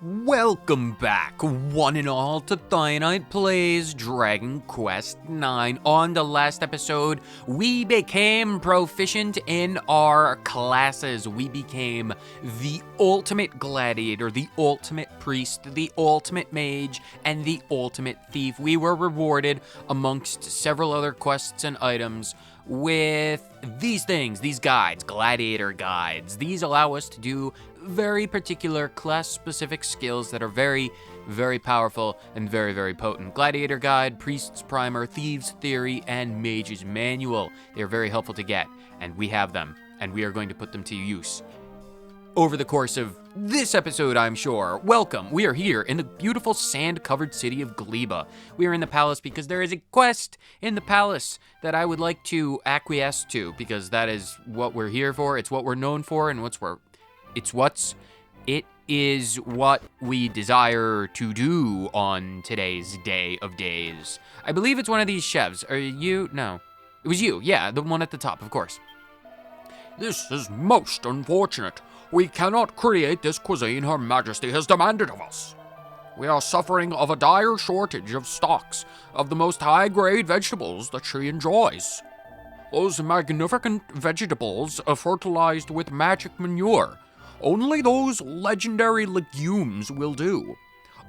Welcome back, one and all, to Dynne Plays Dragon Quest IX. On the last episode, we became proficient in our classes. We became the ultimate gladiator, the ultimate priest, the ultimate mage, and the ultimate thief. We were rewarded amongst several other quests and items with these things, these guides, gladiator guides. These allow us to do very particular class-specific skills that are very, very powerful and very, very potent. Gladiator Guide, Priest's Primer, Thieves' Theory, and Mage's Manual. They are very helpful to get, and we have them, and we are going to put them to use over the course of this episode, I'm sure. Welcome. We are here in the beautiful sand-covered city of Gleba. We are in the palace because there is a quest in the palace that I would like to acquiesce to, because that is what we're here for. It's what we're known for, and it is what we desire to do on today's day of days. I believe it's one of these chefs. Are you? No. It was you. Yeah, the one at the top, of course. This is most unfortunate. We cannot create this cuisine Her Majesty has demanded of us. We are suffering of a dire shortage of stocks of the most high-grade vegetables that she enjoys. Those magnificent vegetables are fertilized with magic manure. Only those legendary legumes will do.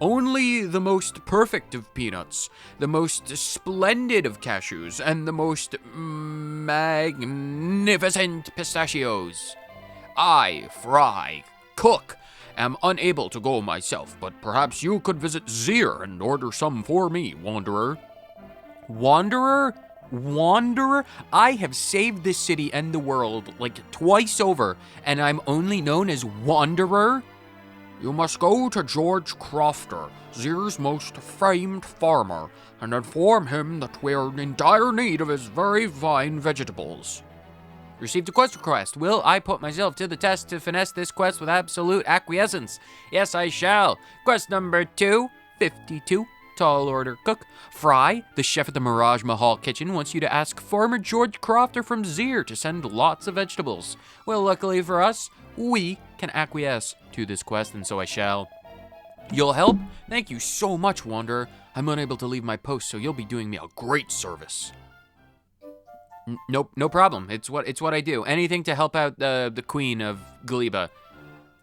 Only the most perfect of peanuts, the most splendid of cashews, and the most magnificent pistachios. I, Fry, cook, am unable to go myself, but perhaps you could visit Zir and order some for me, Wanderer. Wanderer? Wanderer? I have saved this city and the world like twice over, and I'm only known as Wanderer? You must go to George Crofter, Zir's most famed farmer, and inform him that we're in dire need of his very fine vegetables. Received a quest request. Will I put myself to the test to finesse this quest with absolute acquiescence? Yes, I shall. Quest number 252. Tall order cook. Fry, the chef at the Mirage Mahal kitchen, wants you to ask farmer George Crofter from Zir to send lots of vegetables. Well, luckily for us, we can acquiesce to this quest, and so I shall. You'll help? Thank you so much, Wanderer. I'm unable to leave my post, so you'll be doing me a great service. Nope, no problem. It's what I do. Anything to help out the queen of Gleba.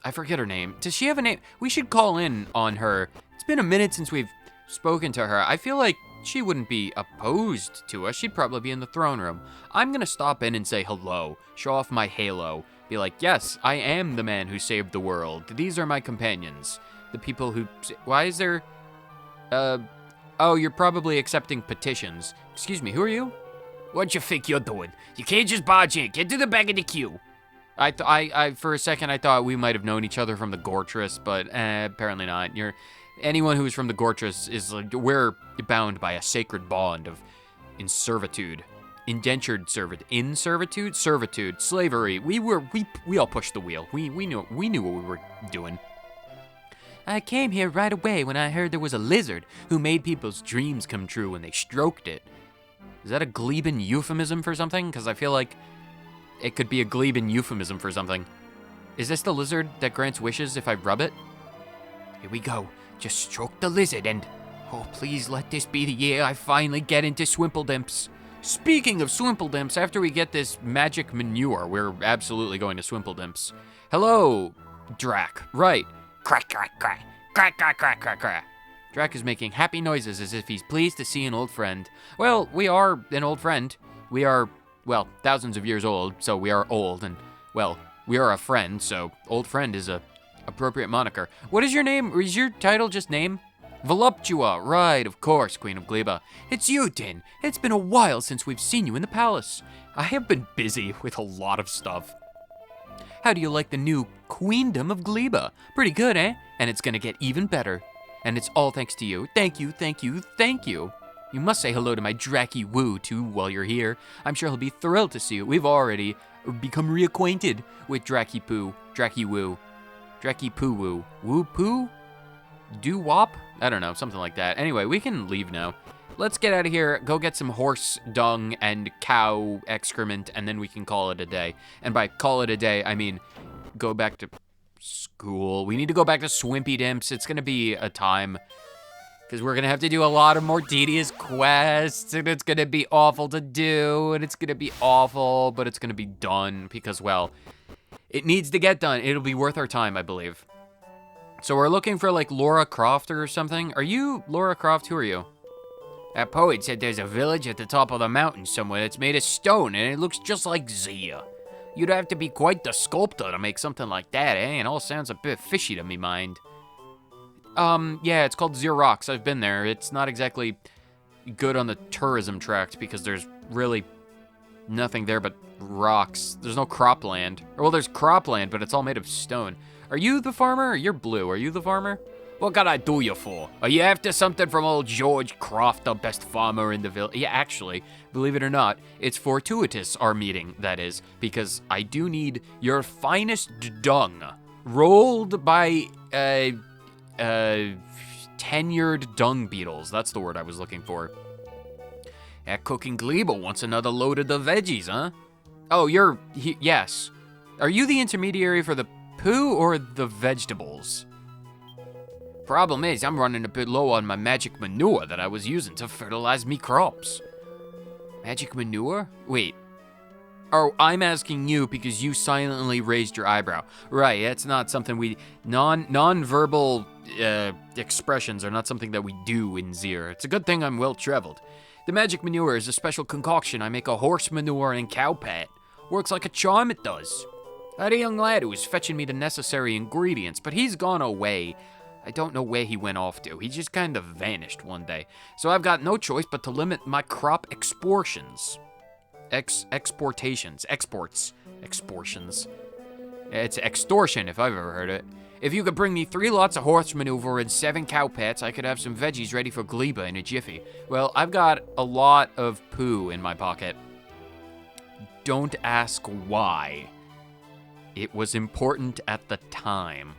I forget her name. Does she have a name? We should call in on her. It's been a minute since we've spoken to her. I feel like she wouldn't be opposed to us. She'd probably be in the throne room. I'm gonna stop in and say hello, show off my halo, be like, yes, I am the man who saved the world. These are my companions. The people who... Why is there... Oh, you're probably accepting petitions. Excuse me, who are you? What you think you're doing? You can't just barge in. Get to the back of the queue. I for a second, I thought we might have known each other from the Gortress, but apparently not. Anyone who's from the Gortress is like, we're bound by a sacred bond of servitude. Indentured servitude, slavery. We all pushed the wheel. We knew what we were doing. I came here right away when I heard there was a lizard who made people's dreams come true when they stroked it. Is that a Gleban euphemism for something? Because I feel like it could be a Gleban euphemism for something. Is this the lizard that grants wishes if I rub it? Here we go. Just stroke the lizard and... Oh, please let this be the year I finally get into Swimpledimps. Speaking of Swimpledimps, after we get this magic manure, we're absolutely going to Swimpledimps. Hello, Drac. Right. Crack, crack, crack. Crack, crack, crack, crack, crack. Drac is making happy noises as if he's pleased to see an old friend. Well, we are an old friend. We are, well, thousands of years old, so we are old, and, well, we are a friend, so old friend is a appropriate moniker. What is your name? Is your title just name? Voluptua, right, of course, Queen of Gleba. It's you, Dynne. It's been a while since we've seen you in the palace. I have been busy with a lot of stuff. How do you like the new Queendom of Gleba? Pretty good, eh? And it's gonna get even better. And it's all thanks to you. Thank you, thank you, thank you. You must say hello to my Dracky Woo, too, while you're here. I'm sure he'll be thrilled to see you. We've already become reacquainted with Dracky Poo, Dracky Woo, Dracky Poo Woo. Woo Poo? Doo-wop? I don't know, something like that. Anyway, we can leave now. Let's get out of here, go get some horse dung and cow excrement, and then we can call it a day. And by call it a day, I mean go back to school. We need to go back to Swimpy Dimps. It's gonna be a time, because we're gonna have to do a lot of more tedious quests, and it's gonna be awful to do, and it's gonna be awful, but it's gonna be done, because, well, it needs to get done. It'll be worth our time, I believe. So we're looking for, like, Laura Croft or something. Are you Laura Croft? Who are you? That poet said there's a village at the top of the mountain somewhere that's made of stone, and it looks just like Zia. You'd have to be quite the sculptor to make something like that, eh? It all sounds a bit fishy to me mind. Yeah, it's called Zia Rocks. I've been there. It's not exactly good on the tourism tract because there's really nothing there but rocks. There's no cropland. Well, there's cropland, but it's all made of stone. Are you the farmer? You're blue. Are you the farmer? What can I do you for? Are you after something from old George Croft, the best farmer in the village? Yeah, actually, believe it or not, it's fortuitous, our meeting, that is, because I do need your finest dung, rolled by, tenured dung beetles. That's the word I was looking for. That cooking Gleba wants another load of the veggies, huh? Oh, yes. Are you the intermediary for the poo or the vegetables? Problem is, I'm running a bit low on my magic manure that I was using to fertilize me crops. Magic manure? Wait. Oh, I'm asking you because you silently raised your eyebrow. Right, it's not something we... Non-verbal expressions are not something that we do in Zir. It's a good thing I'm well-traveled. The magic manure is a special concoction I make a horse manure and cow pat. Works like a charm, it does. I had a young lad who was fetching me the necessary ingredients, but he's gone away. I don't know where he went off to. He just kind of vanished one day. So I've got no choice but to limit my crop exportations. Exportations. It's extortion, if I've ever heard it. If you could bring me 3 lots of horse manure and 7 cow pats, I could have some veggies ready for Gleba in a jiffy. Well, I've got a lot of poo in my pocket. Don't ask why. It was important at the time.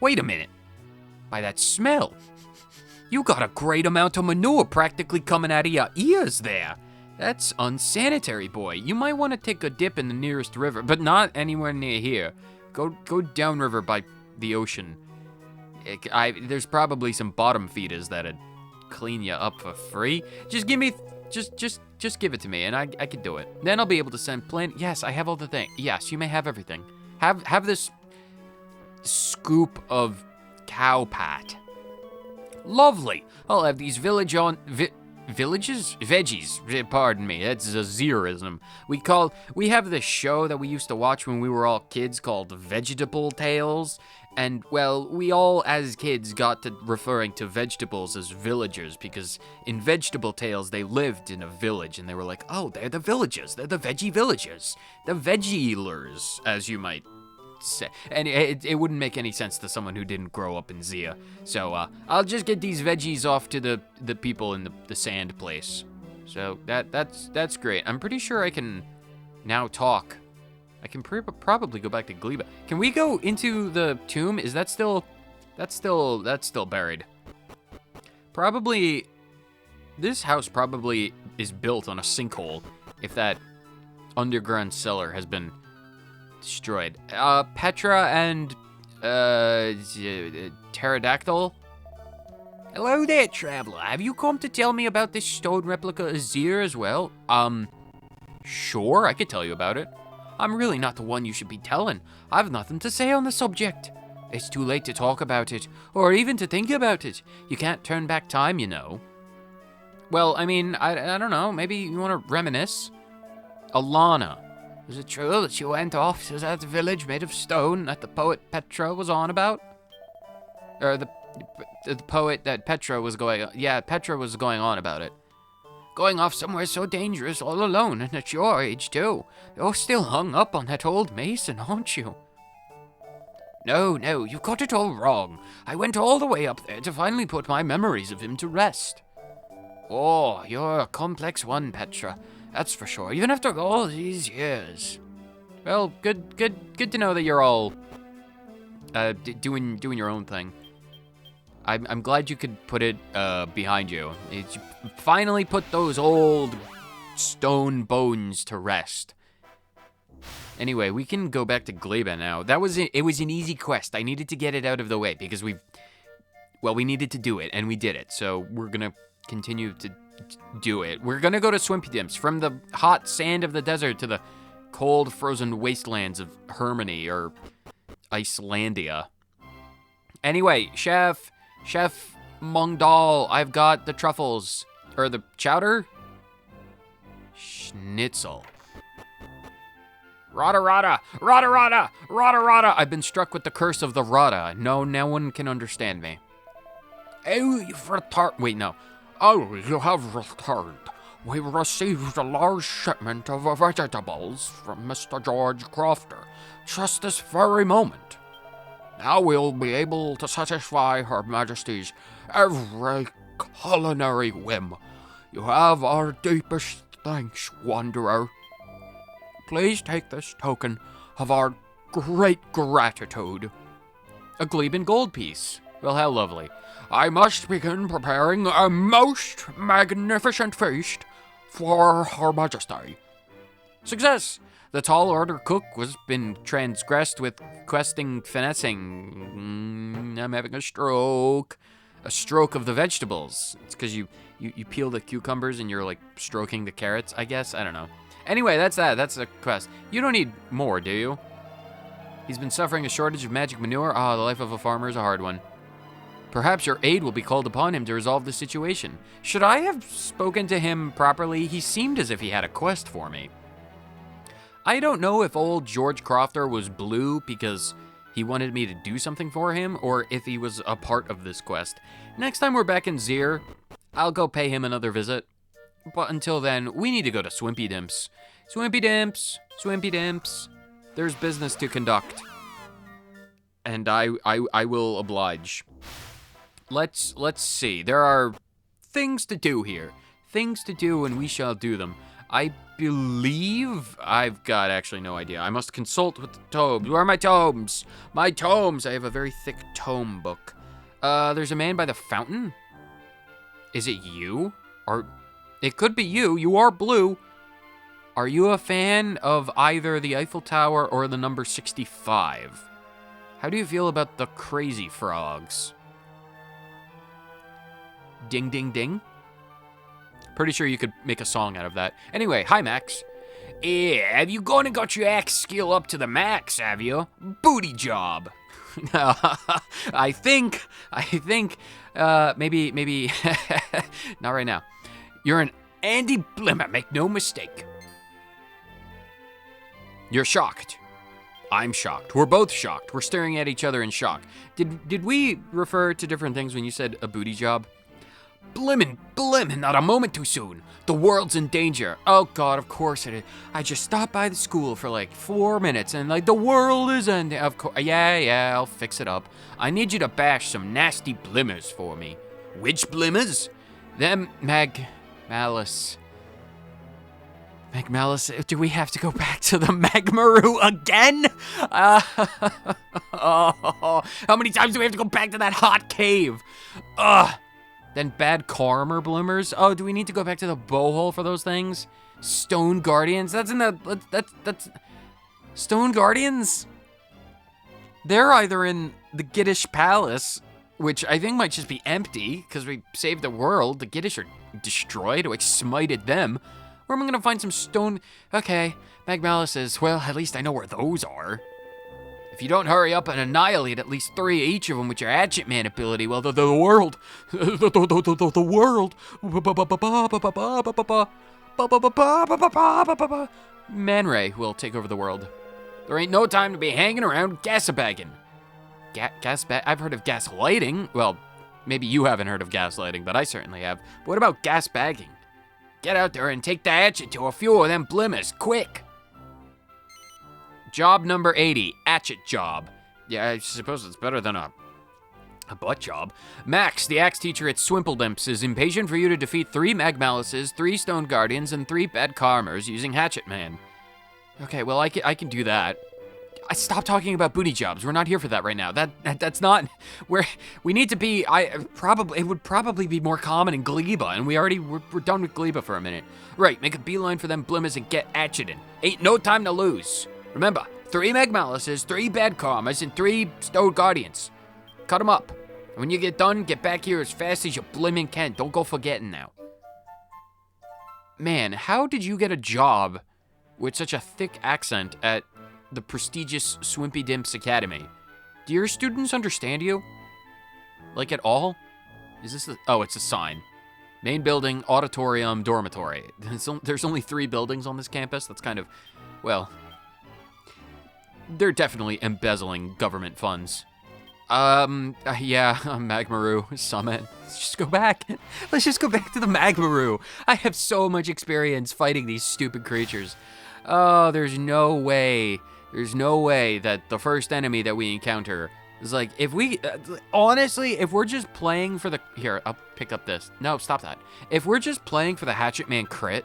Wait a minute. By that smell, you got a great amount of manure practically coming out of your ears there. That's unsanitary, boy. You might want to take a dip in the nearest river, but not anywhere near here. Go downriver by the ocean. There's probably some bottom feeders that'd clean you up for free. Just give me, just give it to me, and I can do it. Then I'll be able to send plenty. Yes, I have all the things. Yes, you may have everything. Have this scoop of cow pat. Lovely. I'll have these veggies? Pardon me, that's a Zirism. We have this show that we used to watch when we were all kids called Vegetable Tales. And, well, we all, as kids, got to referring to vegetables as villagers because in Vegetable Tales, they lived in a village and they were like, oh, they're the villagers. They're the veggie villagers. The veggie-lers, as you might say. And it wouldn't make any sense to someone who didn't grow up in Zia. So I'll just get these veggies off to the people in the sand place. So that's great. I'm pretty sure I can now talk. I can probably go back to Gleba. Can we go into the tomb? Is that still... That's still buried. Probably... This house probably is built on a sinkhole if that underground cellar has been destroyed. Petra and... Pterodactyl? Hello there, traveler. Have you come to tell me about this stone replica Azir as well? Sure, I could tell you about it. I'm really not the one you should be telling. I've nothing to say on the subject. It's too late to talk about it, or even to think about it. You can't turn back time, you know. Well, I mean, I don't know, maybe you want to reminisce? Alana. Is it true that she went off to that village made of stone that the poet Petra was on about? Or the poet that Petra was going... Yeah, Petra was going on about it. Going off somewhere so dangerous all alone, and at your age, too. You're still hung up on that old mason, aren't you? No, you got it all wrong. I went all the way up there to finally put my memories of him to rest. Oh, you're a complex one, Petra. That's for sure, even after all these years. Well, good to know that you're all doing your own thing. I'm glad you could put it behind you. You finally put those old stone bones to rest. Anyway, we can go back to Gleba now. It was an easy quest. I needed to get it out of the way because we needed to do it, and we did it. So we're gonna continue to do it. We're gonna go to Swimpy Dimps, from the hot sand of the desert to the cold, frozen wastelands of Hermione or Icelandia. Anyway, Chef Mongdal, I've got the truffles. Or the chowder? Schnitzel. Rada rada, rada rada, rada rada. I've been struck with the curse of the rada. No one can understand me. Oh, you've returned. Wait, no. Oh, you have returned. We received a large shipment of vegetables from Mr. George Crofter just this very moment. Now we'll be able to satisfy Her Majesty's every culinary whim. You have our deepest thanks, Wanderer. Please take this token of our great gratitude. A Gleben gold piece. Well, how lovely. I must begin preparing a most magnificent feast for Her Majesty. Success! The tall order cook was been transgressed with questing finessing. I'm having a stroke. A stroke of the vegetables. It's because you peel the cucumbers and you're like stroking the carrots, I guess. I don't know. Anyway, that's that. That's the quest. You don't need more, do you? He's been suffering a shortage of magic manure. Ah, the life of a farmer is a hard one. Perhaps your aid will be called upon him to resolve the situation. Should I have spoken to him properly? He seemed as if he had a quest for me. I don't know if old George Crofter was blue because he wanted me to do something for him, or if he was a part of this quest. Next time we're back in Zir, I'll go pay him another visit. But until then, we need to go to Swimpy Dimps. Swimpy Dimps, Swimpy Dimps. There's business to conduct. And I will oblige. Let's see. There are things to do here. Things to do, and we shall do them. I believe I've got actually no idea. I must consult with the tomes. Where are my tomes? My tomes. I have a very thick tome book. There's a man by the fountain. Is it you? Or it could be you. You are blue. Are you a fan of either the Eiffel Tower or the number 65? How do you feel about the crazy frogs? Ding, ding, ding. Pretty sure you could make a song out of that. Anyway, hi, Max. Yeah, have you gone and got your axe skill up to the max, have you? Booty job. I think, maybe, not right now. You're an Andy Blimmer, make no mistake. You're shocked. I'm shocked. We're both shocked. We're staring at each other in shock. Did we refer to different things when you said a booty job? Blimmin', not a moment too soon. The world's in danger. Oh God, of course it is. I just stopped by the school for like 4 minutes and like the world is ending. Of course, yeah, I'll fix it up. I need you to bash some nasty blimmers for me. Which blimmers? Them Magmalice. Do we have to go back to the Magmaroo again? How many times do we have to go back to that hot cave? Then bad Karmer bloomers. Oh, do we need to go back to the bowhole for those things? Stone Guardians. That's Stone Guardians. They're either in the Giddish Palace, which I think might just be empty because we saved the world. The Giddish are destroyed. We smited them. Where am I gonna find some stone? Okay, Magmalices. Well, at least I know where those are. If you don't hurry up and annihilate at least 3 each of them with your Hatchet Man ability, well, the world, Man Ray will take over the world. There ain't no time to be hanging around gasbagging. I've heard of gaslighting. Well, maybe you haven't heard of gaslighting, but I certainly have. But what about gasbagging? Get out there and take the hatchet to a few of them blimmers, quick. Job number 80, hatchet job. Yeah, I suppose it's better than a butt job. Max, the axe teacher at Swimpledimps, is impatient for you to defeat 3 Magmalices, 3 Stone Guardians, and 3 Bad Karmers using Hatchet Man. Okay, well, I can do that. Stop talking about booty jobs. We're not here for that right now. That's not where we need to be. It would probably be more common in Gleba, and we're done with Gleba for a minute. Right, make a beeline for them blimmers and get hatcheting. Ain't no time to lose. Remember, 3 Magmalises, 3 Bad Karmas, and 3 Stone Guardians. Cut them up. And when you get done, get back here as fast as you blimmin' can. Don't go forgetting now. Man, how did you get a job with such a thick accent at the prestigious Swimpy Dimps Academy? Do your students understand you? Like at all? Is this oh, it's a sign. Main building, auditorium, dormitory. There's only 3 buildings on this campus. That's kind of, well, they're definitely embezzling government funds. Yeah, Magmaroo Summit. Let's just go back. Let's just go back to the Magmaroo. I have so much experience fighting these stupid creatures. Oh, there's no way that the first enemy that we encounter is like, if we, honestly, if we're just playing for the, here, I'll pick up this. No, stop that. If we're just playing for the Hatchet Man crit,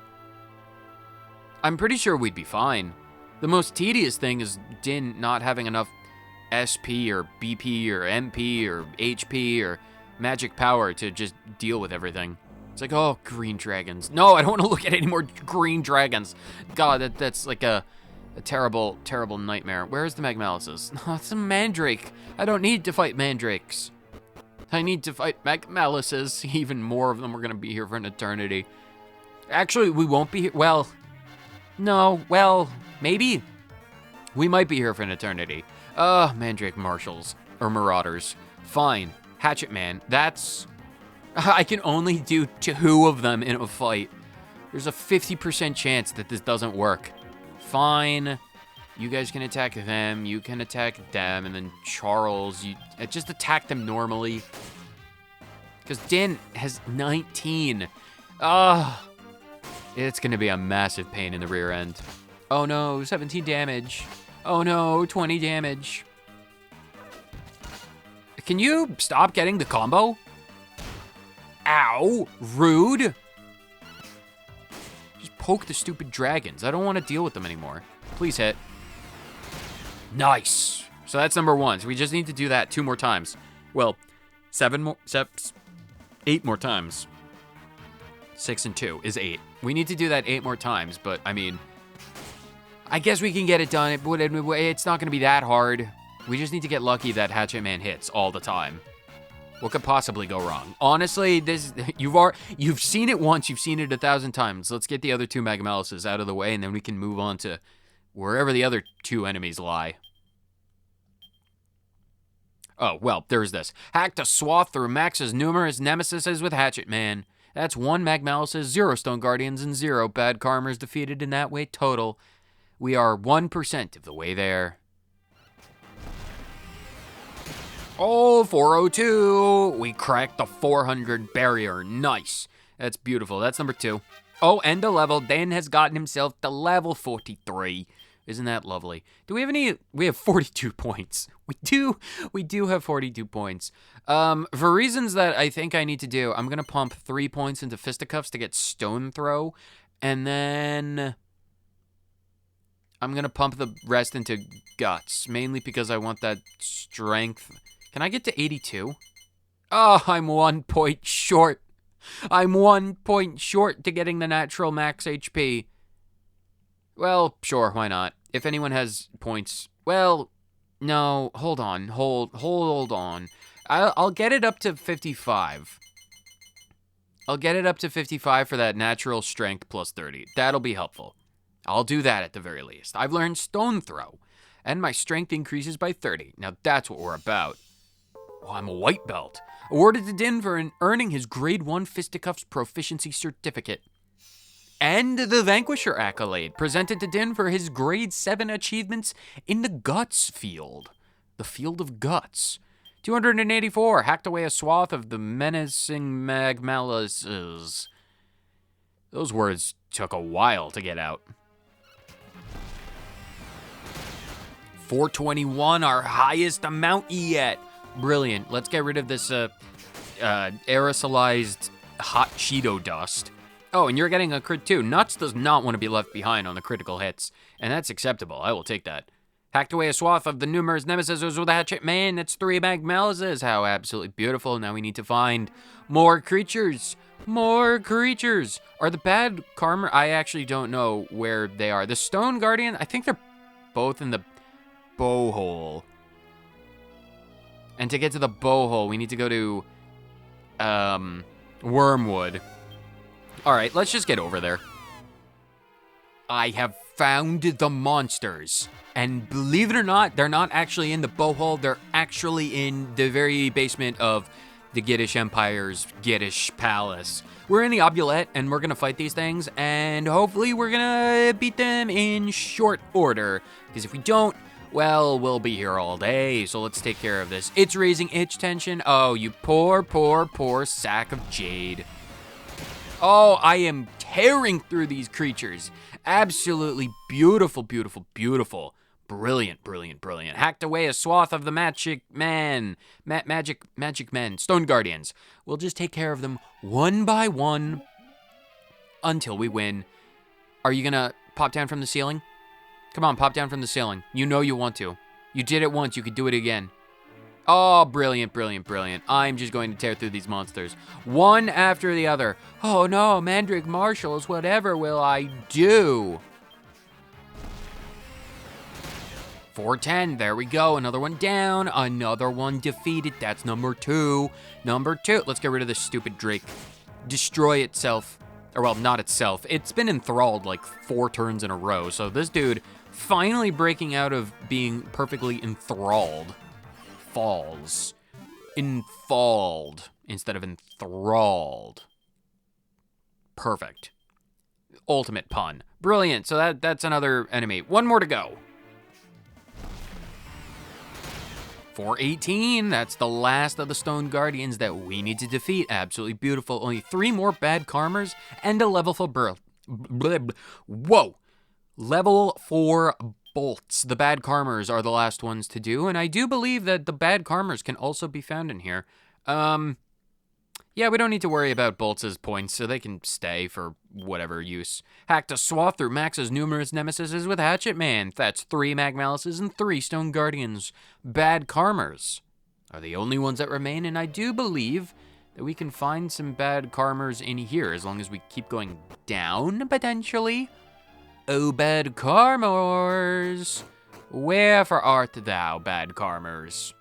I'm pretty sure we'd be fine. The most tedious thing is Dynne not having enough SP or BP or MP or HP or magic power to just deal with everything. It's like, oh, green dragons. No, I don't want to look at any more green dragons. God, that's like a terrible, terrible nightmare. Where's the Magmalises? No, it's a Mandrake. I don't need to fight Mandrakes. I need to fight Magmalises. Even more of them are going to be here for an eternity. Actually, we won't be here. Well, no, well, maybe. We might be here for an eternity. Mandrake Marshals, or Marauders. Fine. Hatchet Man, that's... I can only do 2 of them in a fight. There's a 50% chance that this doesn't work. Fine. You guys can attack them, you can attack them, and then Charles, you just attack them normally. Because Dynne has 19. It's gonna be a massive pain in the rear end. Oh no, 17 damage. Oh no, 20 damage. Can you stop getting the combo? Ow, rude. Just poke the stupid dragons. I don't want to deal with them anymore. Please hit. Nice. So that's number 1. So we just need to do that 2 more times. Well, 8 more times. 6 and 2 is 8. We need to do that 8 more times, but I mean, I guess we can get it done. It's not going to be that hard. We just need to get lucky that Hatchet Man hits all the time. What could possibly go wrong? Honestly, you've seen it once, you've seen it 1,000 times. Let's get the other 2 Magmalises out of the way, and then we can move on to wherever the other 2 enemies lie. Oh, well, there's this. Hacked a swath through Max's numerous nemesises with Hatchet Man. That's 1 Magmalises, 0 Stone Guardians, and 0 Bad Karmas defeated in that way total. We are 1% of the way there. Oh, 402. We cracked the 400 barrier. Nice. That's beautiful. That's number 2. Oh, and a level. Dynne has gotten himself to level 43. Isn't that lovely? Do we have any? We have 42 points. We do have 42 points. For reasons that I think I need to do, I'm going to pump 3 points into Fisticuffs to get Stone Throw. And then I'm going to pump the rest into Guts, mainly because I want that strength. Can I get to 82? Oh, I'm 1 point short. I'm 1 point short to getting the natural max HP. Well, sure, why not? If anyone has points, well, no, hold on. I'll get it up to 55. I'll get it up to 55 for that natural strength plus 30. That'll be helpful. I'll do that at the very least. I've learned Stone Throw, and my strength increases by 30. Now that's what we're about. Oh, I'm a white belt. Awarded to Dynne for earning his Grade 1 Fisticuffs Proficiency Certificate. And the Vanquisher accolade, presented to Dynne for his Grade 7 achievements in the Guts field. The Field of Guts. 284, hacked away a swath of the menacing Magmalises. Those words took a while to get out. 421, our highest amount yet. Brilliant. Let's get rid of this aerosolized hot Cheeto dust. Oh, and you're getting a crit too. Nuts does not want to be left behind on the critical hits, and that's acceptable. I will take that. Hacked away a swath of the numerous nemesises with a Hatchet Man. That's 3 Magmalises. How absolutely beautiful. Now we need to find more creatures. More creatures. Are the Bad Karma? I actually don't know where they are. The Stone Guardian, I think they're both in the bow hole. And to get to the bow hole, we need to go to Wormwood. All right, let's just get over there. I have found the monsters. And believe it or not, they're not actually in the bow hole. They're actually in the very basement of the Giddish Empire's Giddish Palace. We're in the Obulette, and we're going to fight these things, and hopefully we're going to beat them in short order. Because if we don't, well, we'll be here all day, so let's take care of this. It's raising itch tension. Oh, you poor, poor, poor sack of jade. Oh, I am tearing through these creatures. Absolutely beautiful, beautiful, beautiful. Brilliant, brilliant, brilliant. Hacked away a swath of the magic men. Magic men. Stone Guardians. We'll just take care of them one by one until we win. Are you gonna pop down from the ceiling? Come on, pop down from the ceiling. You know you want to. You did it once, you could do it again. Oh, brilliant, brilliant, brilliant. I'm just going to tear through these monsters. One after the other. Oh no, Mandrake Marshals, whatever will I do? 410, there we go. Another one down, another one defeated. That's number 2. Number 2, let's get rid of this stupid Drake. Destroy itself. Or well, not itself. It's been enthralled like 4 turns in a row. So this dude finally breaking out of being perfectly enthralled. Falls. Enthralled instead of enthralled. Perfect. Ultimate pun. Brilliant. So that's another enemy. One more to go. 418, that's the last of the Stone Guardians that we need to defeat. Absolutely beautiful. Only 3 more bad karmers and a level 4 Whoa. Level 4 bolts. The bad karmers are the last ones to do, and I do believe that the bad karmers can also be found in here. Yeah, we don't need to worry about bolts' points, so they can stay for whatever use. Hacked a swath through Max's numerous nemesis with Hatchet Man. That's 3 Magmalices and 3 Stone Guardians. Bad karmers are the only ones that remain, and I do believe that we can find some bad karmers in here as long as we keep going down, potentially. Oh, bad karmers, wherefore art thou, bad karmers?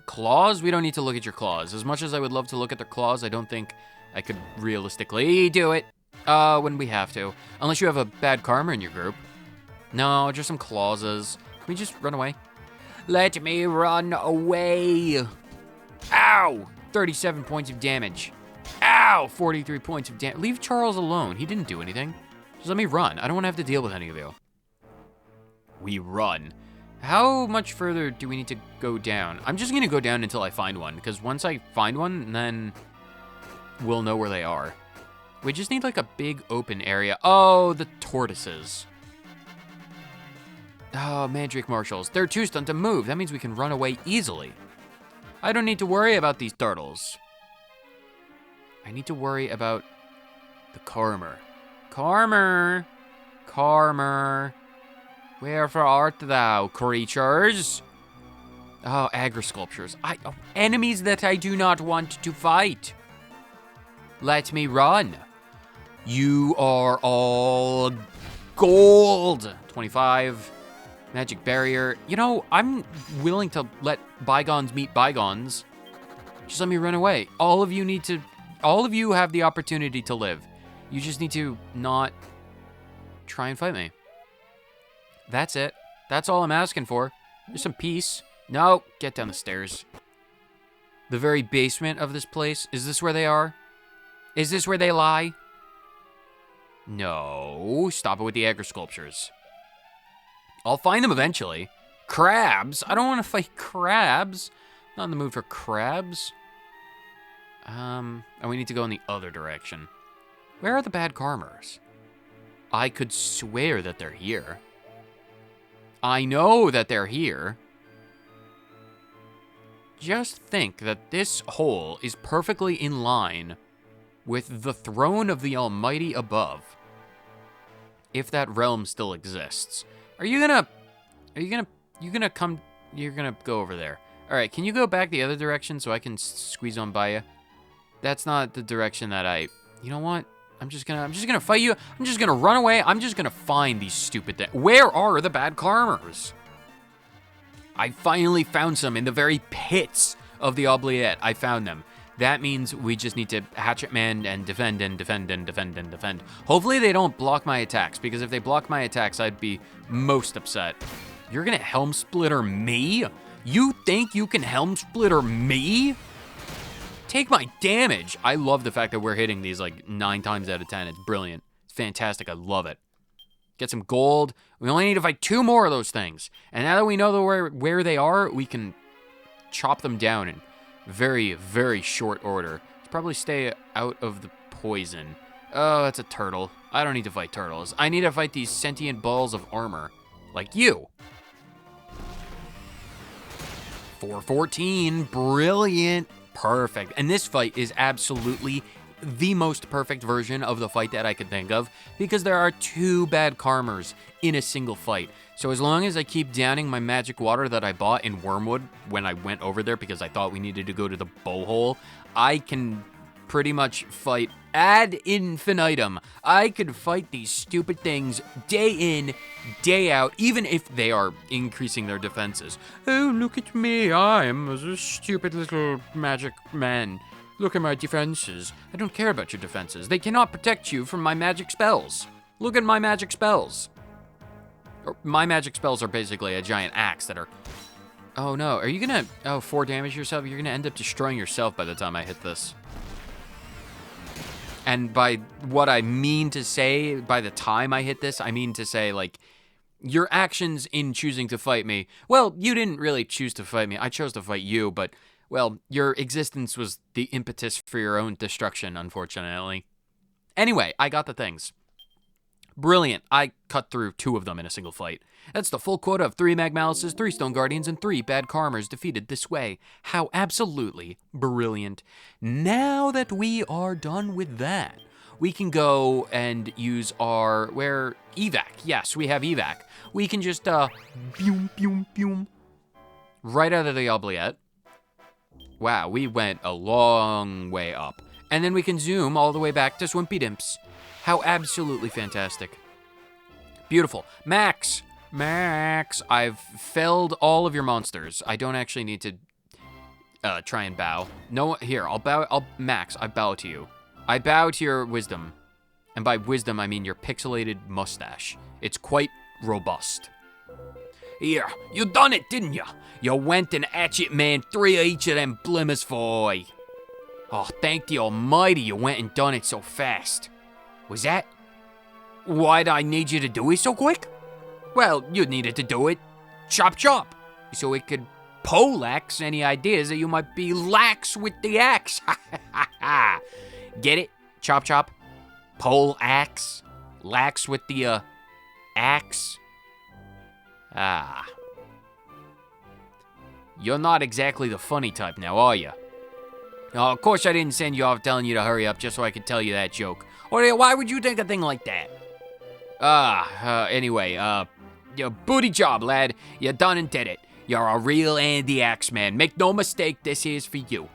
Claws? We don't need to look at your claws. As much as I would love to look at their claws, I don't think I could realistically do it when we have to. Unless you have a bad karma in your group. No, just some clauses. Can we just run away? Let me run away. Ow! 37 points of damage. Ow! 43 points of damage. Leave Charles alone. He didn't do anything. Just let me run. I don't want to have to deal with any of you. We run. How much further do we need to go down? I'm just going to go down until I find one, because once I find one, then we'll know where they are. We just need like a big open area. Oh, the tortoises. Oh, Mandrake Marshals. They're too stunned to move. That means we can run away easily. I don't need to worry about these turtles. I need to worry about the karmer. Karmer. Karmer. Wherefore art thou, creatures? Oh, agri-sculptures. Enemies that I do not want to fight. Let me run. You are all gold. 25. Magic barrier. You know, I'm willing to let bygones meet bygones. Just let me run away. All of you have the opportunity to live. You just need to not try and fight me. That's it. That's all I'm asking for. There's some peace. No, get down the stairs. The very basement of this place. Is this where they are? Is this where they lie? No. Stop it with the agri-sculptures. I'll find them eventually. Crabs? I don't want to fight crabs. Not in the mood for crabs. And we need to go in the other direction. Where are the bad karmers? I could swear that they're here. I know that they're here. Just think that this hole is perfectly in line with the throne of the Almighty above. If that realm still exists. You're gonna go over there. All right, can you go back the other direction so I can squeeze on by you? That's not the direction that you know what? I'm just gonna fight you. I'm just gonna run away. I'm just gonna find these stupid things. Where are the bad karmers? I finally found some in the very pits of the oubliette. I found them. That means we just need to hatchet man and defend and defend and defend and defend. Hopefully they don't block my attacks, because if they block my attacks, I'd be most upset. You're gonna helm splitter me? You think you can helm splitter me? Take my damage. I love the fact that we're hitting these like 9 times out of 10. It's brilliant. It's fantastic. I love it. Get some gold. We only need to fight 2 more of those things. And now that we know where they are, we can chop them down in very, very short order. Let's probably stay out of the poison. Oh, that's a turtle. I don't need to fight turtles. I need to fight these sentient balls of armor. Like you. 414. Brilliant. Perfect. And this fight is absolutely the most perfect version of the fight that I could think of, because there are 2 bad karmers in a single fight. So as long as I keep downing my magic water that I bought in Wormwood when I went over there because I thought we needed to go to the bowhole, I can pretty much fight ad infinitum. I could fight these stupid things day in, day out, even if they are increasing their defenses. Oh, look at me. I am a stupid little magic man. Look at my defenses. I don't care about your defenses. They cannot protect you from my magic spells. Look at my magic spells. My magic spells are basically a giant axe that are... Oh no, are you gonna... Oh, 4 damage yourself? You're gonna end up destroying yourself by the time I hit this. And by what I mean to say, by the time I hit this, I mean to say, like, your actions in choosing to fight me... Well, you didn't really choose to fight me. I chose to fight you, but... Well, your existence was the impetus for your own destruction, unfortunately. Anyway, I got the things. Brilliant. I cut through 2 of them in a single fight. That's the full quota of 3 Magmalices, 3 Stone Guardians, and 3 Bad Karmers defeated this way. How absolutely brilliant. Now that we are done with that, we can go and use our... Evac. Yes, we have evac. We can just, boom, boom, boom. Right out of the oubliette. Wow, we went a long way up. And then we can zoom all the way back to Swimpy Dimps. How absolutely fantastic. Beautiful. Max! Max! I've felled all of your monsters. I don't actually need to try and bow. No, here, Max, I bow to you. I bow to your wisdom. And by wisdom, I mean your pixelated mustache. It's quite robust. Here, you done it, didn't you? You went and hatchet man 3 of each of them blimmers for I. Oh, thank the almighty you went and done it so fast. Was that? Why'd I need you to do it so quick? Well, you needed to do it chop chop, so it could poleaxe any ideas that you might be lax with the axe. Get it? Chop chop? Poleaxe? Lax with the, axe? Ah. You're not exactly the funny type now, are you? Oh, of course I didn't send you off telling you to hurry up just so I could tell you that joke. Or why would you think a thing like that? Anyway, your booty job, lad. You done and did it. You're a real Andy Axe man. Make no mistake, this is for you.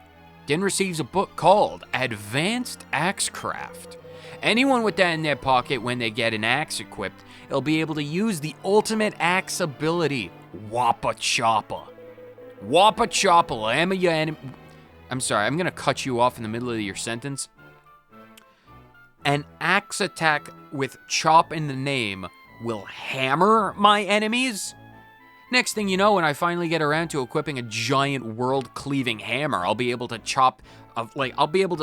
Then receives a book called Advanced Axecraft. Anyone with that in their pocket when they get an axe equipped, they'll be able to use the ultimate axe ability, Whoppa Choppa. Whoppa Choppa, am your enemy. I'm sorry, I'm gonna cut you off in the middle of your sentence. An axe attack with chop in the name will hammer my enemies? Next thing you know, when I finally get around to equipping a giant world-cleaving hammer, I'll be able to chop, I'll be able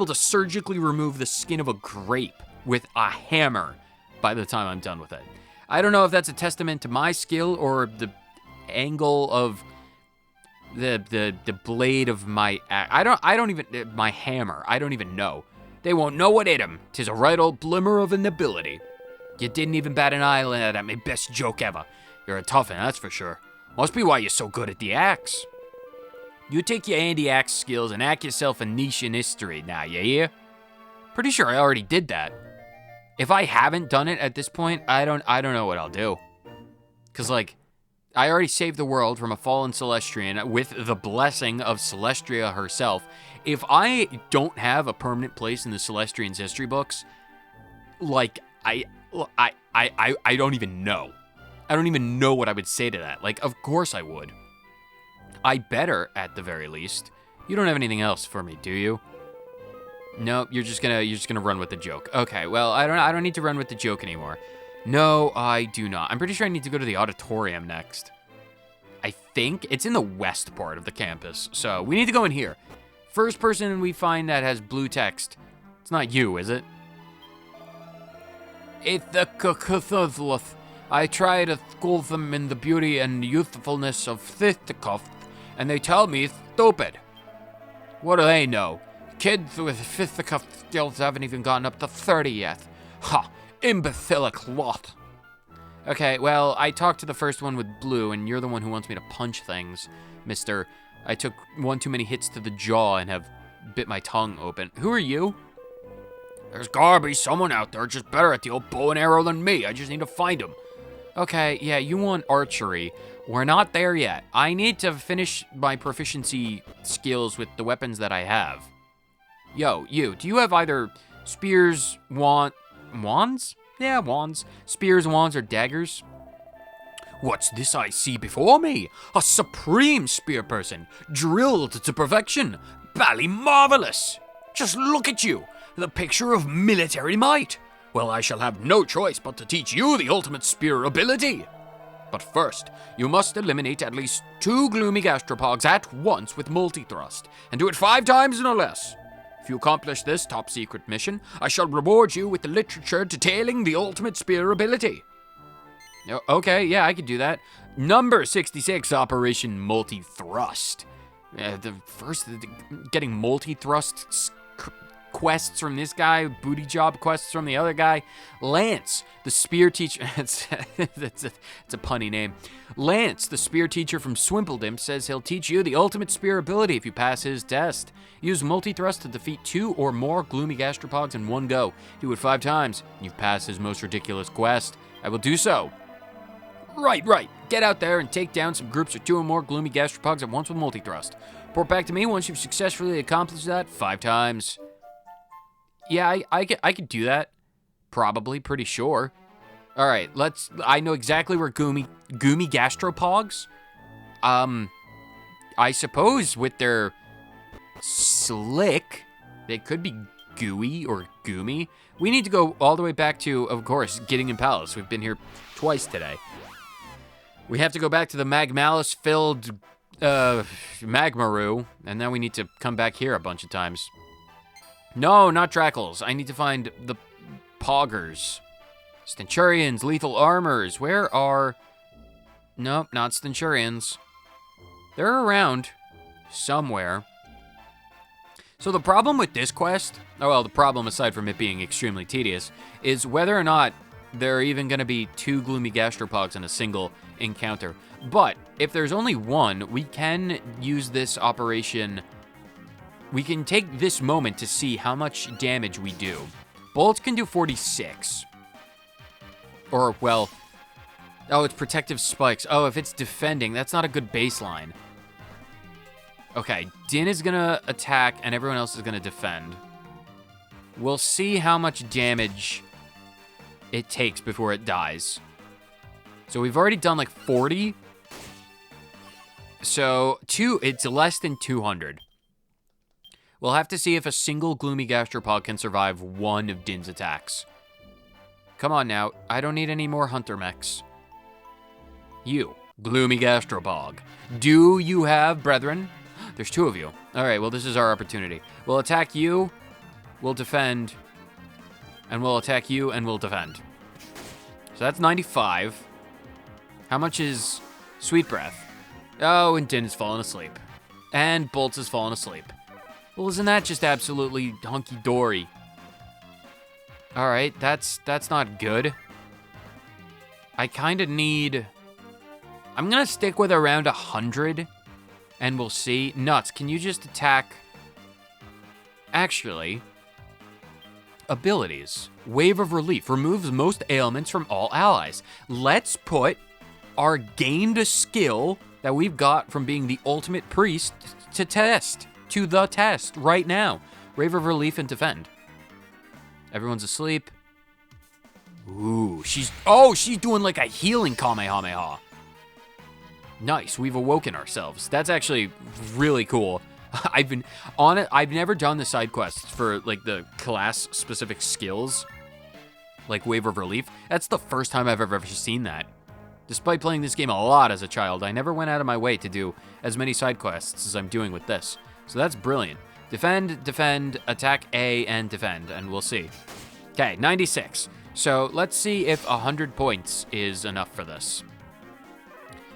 to surgically remove the skin of a grape with a hammer by the time I'm done with it. I don't know if that's a testament to my skill or the angle of the blade of my my hammer. I don't even know. They won't know what hit him. 'Tis a right old glimmer of a nobility. You didn't even bat an eyelid at my best joke ever. You're a toughin', that's for sure. Must be why you're so good at the axe. You take your Andy Axe skills and act yourself a niche in history now, you hear? Pretty sure I already did that. If I haven't done it at this point, I don't know what I'll do. 'Cause like, I already saved the world from a fallen Celestrian with the blessing of Celestria herself. If I don't have a permanent place in the Celestrian's history books, like, I don't even know. I don't even know what I would say to that. Like, of course I would. I better, at the very least. You don't have anything else for me, do you? No, you're just gonna run with the joke. Okay, well, I don't need to run with the joke anymore. No, I do not. I'm pretty sure I need to go to the auditorium next. I think it's in the west part of the campus, so we need to go in here. First person we find that has blue text. It's not you, is it? I try to school them in the beauty and youthfulness of Thithikoth, and they tell me stupid. What do they know? Kids with Thithikoth skills haven't even gotten up to 30 yet. Ha! Imbecilic lot. Okay, well, I talked to the first one with blue, and you're the one who wants me to punch things, mister. I took one too many hits to the jaw and have bit my tongue open. Who are you? There's gotta be someone out there just better at the old bow and arrow than me. I just need to find him. Okay, yeah, you want archery. We're not there yet. I need to finish my proficiency skills with the weapons that I have. Yo, you, do you have either spears, wands? Yeah, wands. Spears, wands, or daggers? What's this I see before me? A supreme spear person, drilled to perfection. Bally marvelous! Just look at you, the picture of military might. Well, I shall have no choice but to teach you the ultimate spear ability. But first, you must eliminate at least 2 gloomy gastropods at once with multi-thrust, and do it 5 times no less. If you accomplish this top-secret mission, I shall reward you with the literature detailing the ultimate spear ability. Okay, yeah, I could do that. Number 66, Operation Multi-Thrust. Getting multi-thrust quests from this guy, booty job quests from the other guy. Lance, the spear teacher. it's a punny name. Lance, the spear teacher from Swimpledimp, says he'll teach you the ultimate spear ability if you pass his test. Use multi-thrust to defeat 2 or more gloomy gastropods in one go. Do it 5 times. You've passed his most ridiculous quest. I will do so. Right. Get out there and take down some groups of 2 or more gloomy gastropods at once with multi-thrust. Report back to me once you've successfully accomplished that 5 times. Yeah, I could do that. Probably, pretty sure. All right, I know exactly where goomy gastropods. I suppose with their slick, they could be gooey or goomy. We need to go all the way back to, of course, Giddingen Palace. We've been here twice today. We have to go back to the Magmalis-filled Magmaroo, and then we need to come back here a bunch of times. No, not Drackles. I need to find the Poggers. Stenturions, lethal armors. Where are... Nope, not Stenturions. They're around somewhere. So the problem with this quest, the problem aside from it being extremely tedious, is whether or not there are even going to be 2 gloomy gastropods in a single encounter. But if there's only one, we can use this operation... We can take this moment to see how much damage we do. Bullets can do 46. Or, well... Oh, it's protective spikes. Oh, if it's defending, that's not a good baseline. Okay, Dynne is gonna attack, and everyone else is gonna defend. We'll see how much damage it takes before it dies. So we've already done like 40. So, it's less than 200. We'll have to see if a single gloomy gastropod can survive one of Dynne's attacks. Come on now, I don't need any more hunter mechs. You, gloomy gastropod. Do you have brethren? There's 2 of you. Alright, well this is our opportunity. We'll attack you, we'll defend, and we'll attack you, and we'll defend. So that's 95. How much is Sweet Breath? Oh, and Dynne has fallen asleep. And Bolts has fallen asleep. Well, isn't that just absolutely hunky-dory? Alright, that's not good. I kind of need... I'm gonna stick with around 100, and we'll see. Nuts, can you just attack... Actually... Abilities. Wave of Relief. Removes most ailments from all allies. Let's put our gained skill that we've got from being the ultimate priest to the test right now. Rave of Relief and Defend. Everyone's asleep. Ooh, she's doing like a healing Kamehameha. Nice, we've awoken ourselves. That's actually really cool. I've never done the side quests for like the class specific skills, like Wave of Relief. That's the first time I've ever seen that. Despite playing this game a lot as a child, I never went out of my way to do as many side quests as I'm doing with this. So that's brilliant. Defend, attack A, and defend, and we'll see. Okay, 96. So let's see if 100 points is enough for this.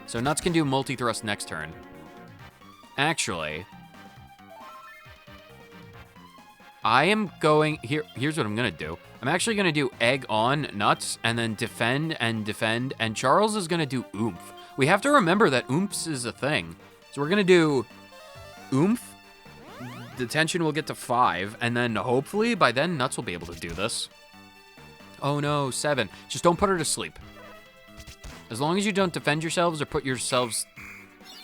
So Nuts can do multi-thrust next turn. Actually, I am going, here's what I'm gonna do. I'm actually gonna do Egg on Nuts, and then defend, and Charles is gonna do Oomph. We have to remember that Oomphs is a thing. So we're gonna do Oomph, the tension will get to 5, and then hopefully by then Nuts will be able to do this. Oh no, 7. Just don't put her to sleep. As long as you don't defend yourselves or put yourselves,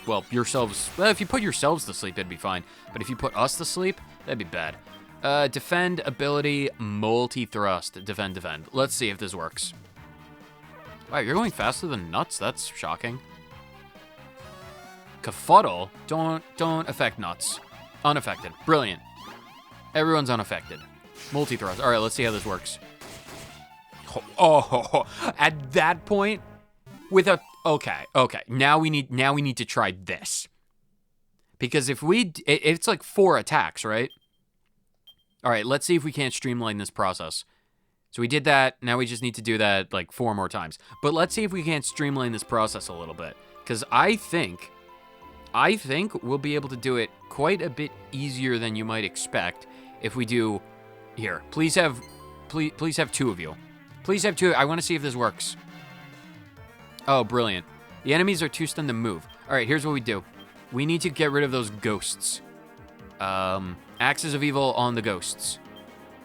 well, if you put yourselves to sleep, it'd be fine. But if you put us to sleep, that'd be bad. Defend, ability, multi-thrust, defend. Let's see if this works. Wow, you're going faster than Nuts? That's shocking. Kafuddle, don't affect Nuts. Unaffected, brilliant. Everyone's unaffected. Multi-thrust, all right, let's see how this works. Oh, at that point, with a, okay, now we need to try this. Because if it's like 4 attacks, right? All right, let's see if we can't streamline this process. So we did that, now we just need to do that like 4 more times. But let's see if we can't streamline this process a little bit. Because I think we'll be able to do it quite a bit easier than you might expect if we do, here, please have 2 of you. Please have 2, I want to see if this works. Oh, brilliant. The enemies are too stunned to move. All right, here's what we do. We need to get rid of those ghosts. Axes of Evil on the ghosts.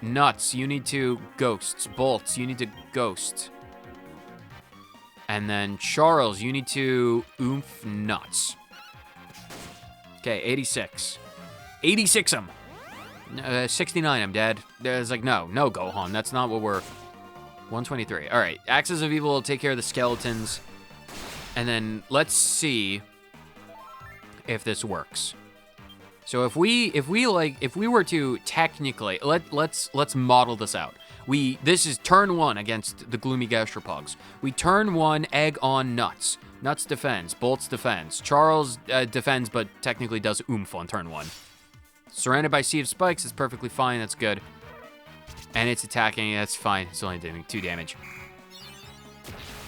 Nuts, you need to ghosts. Bolts, you need to ghost. And then Charles, you need to oomph Nuts. Okay, 86. 86 'em. 69 I'm dead. It's like, no, Gohan. That's not what we're... 123. All right, Axes of Evil will take care of the skeletons. And then let's see if this works. So if we were to technically, let's model this out. This is turn 1 against the Gloomy Gastropods. We turn 1, Egg on Nuts. Nuts defends, Bolts defends. Charles defends, but technically does oomph on turn 1. Surrounded by Sea of Spikes is perfectly fine, that's good. And it's attacking, that's fine. It's only doing 2 damage.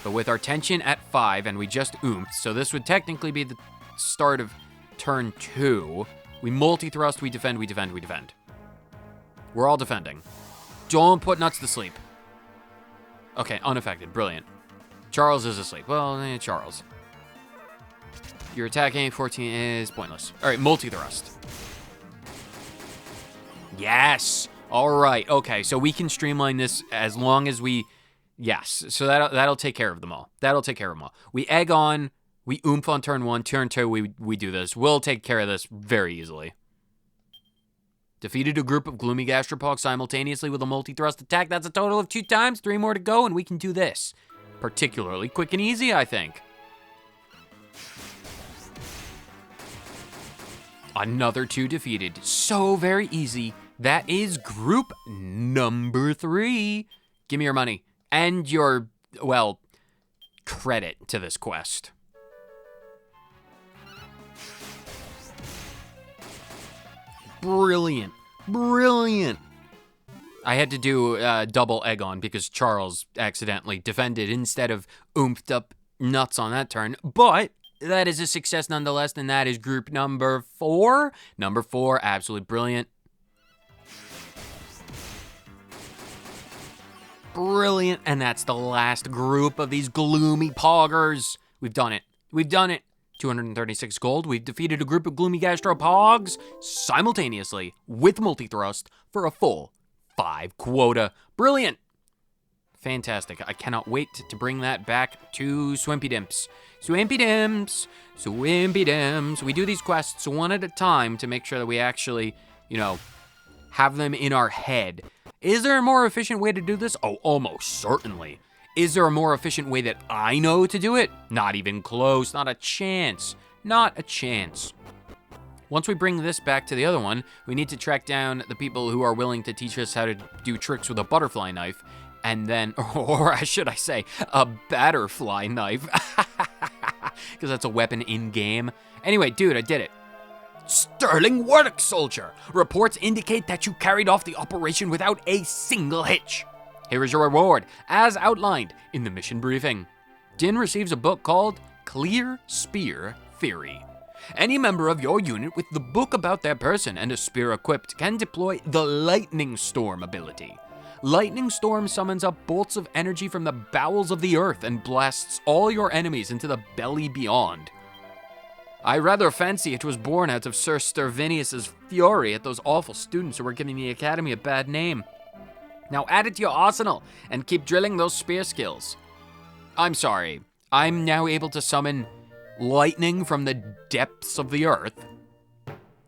But with our tension at 5, and we just oomphed, so this would technically be the start of turn 2. We multi-thrust, we defend. We're all defending. Don't put Nuts to sleep. Okay, unaffected, brilliant. Charles is asleep. Well, Charles. Your attacking 14 is pointless. All right, multi-thrust. Yes. All right. Okay, so we can streamline this as long as we... Yes, so that'll take care of them all. We egg on, we oomph on turn 1, turn 2, we do this. We'll take care of this very easily. Defeated a group of Gloomy Gastropods simultaneously with a multi-thrust attack. That's a total of 2 times, 3 more to go, and we can do this. Particularly quick and easy, I think. Another 2 defeated. So very easy. That is group number 3. Give me your money. And your, well, credit to this quest. Brilliant. I had to do double egg on because Charles accidentally defended instead of oomphed up Nuts on that turn. But that is a success nonetheless, and that is group number 4. Number 4, absolutely brilliant. Brilliant, and that's the last group of these gloomy poggers. We've done it. 236 gold. We've defeated a group of Gloomy Gastropods simultaneously with multi-thrust for a full 5 quota. Brilliant. Fantastic. I cannot wait to bring that back to Swimpy Dimps. Swimpy Dimps. Swimpy Dimps. We do these quests one at a time to make sure that we actually, have them in our head. Is there a more efficient way to do this? Oh, almost certainly. Is there a more efficient way that I know to do it? Not even close. Not a chance. Not a chance. Once we bring this back to the other one, we need to track down the people who are willing to teach us how to do tricks with a butterfly knife. And then, or should I say, a batterfly knife. Because that's a weapon in-game. Anyway, dude, I did it. Sterling work, soldier. Reports indicate that you carried off the operation without a single hitch. Here is your reward, as outlined in the mission briefing. Dynne receives a book called Clear Spear Theory. Any member of your unit with the book about their person and a spear equipped can deploy the Lightning Storm ability. Lightning Storm summons up bolts of energy from the bowels of the earth and blasts all your enemies into the belly beyond. I rather fancy it was born out of Sir Stervinius's fury at those awful students who were giving the Academy a bad name. Now add it to your arsenal and keep drilling those spear skills. I'm sorry, I'm now able to summon lightning from the depths of the earth.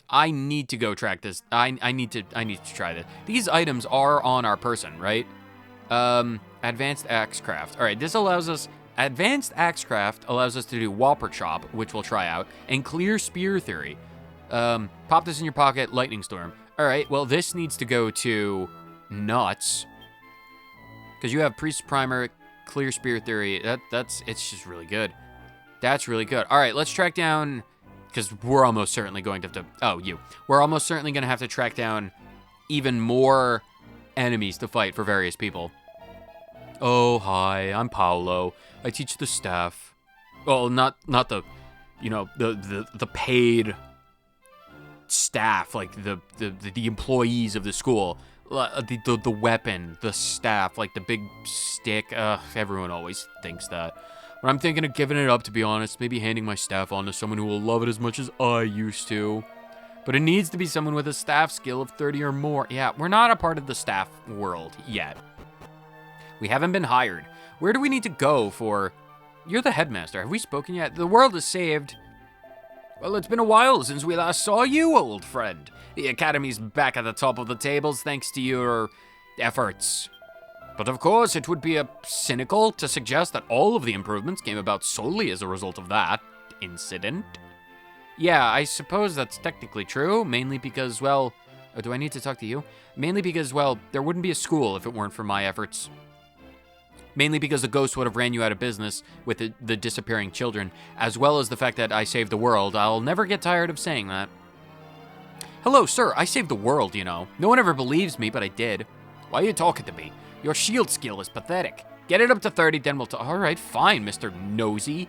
I need to go track this. I need to try this. These items are on our person, right? Advanced Axecraft. All right, this allows us. Advanced Axecraft allows us to do Whopper Chop, which we'll try out, and Clear Spear Theory. Pop this in your pocket, Lightning Storm. All right, well, this needs to go to Nuts, because you have Priest Primer, Clear Spear Theory. It's just really good. That's really good. All right, let's track down, because we're almost certainly going to have to, we're almost certainly going to have to track down even more enemies to fight for various people. Oh, hi, I'm Paolo. I teach the staff. Well, not the, the paid staff, like the employees of the school. The weapon, the staff, like the big stick. Everyone always thinks that. But I'm thinking of giving it up, to be honest. Maybe handing my staff on to someone who will love it as much as I used to. But it needs to be someone with a staff skill of 30 or more. Yeah, we're not a part of the staff world yet. We haven't been hired. Where do we need to go for... You're the headmaster. Have we spoken yet? The world is saved. Well, it's been a while since we last saw you, old friend. The Academy's back at the top of the tables thanks to your efforts. But of course, it would be cynical to suggest that all of the improvements came about solely as a result of that incident. Yeah, I suppose that's technically true, mainly because, well... Oh, do I need to talk to you? Mainly because, well, there wouldn't be a school if it weren't for my efforts. Mainly because the ghost would have ran you out of business with the disappearing children, as well as the fact that I saved the world. I'll never get tired of saying that. Hello, sir, I saved the world, you know. No one ever believes me, but I did. Why are you talking to me? Your shield skill is pathetic. Get it up to 30, then we'll talk. All right, fine, Mr. Nosy.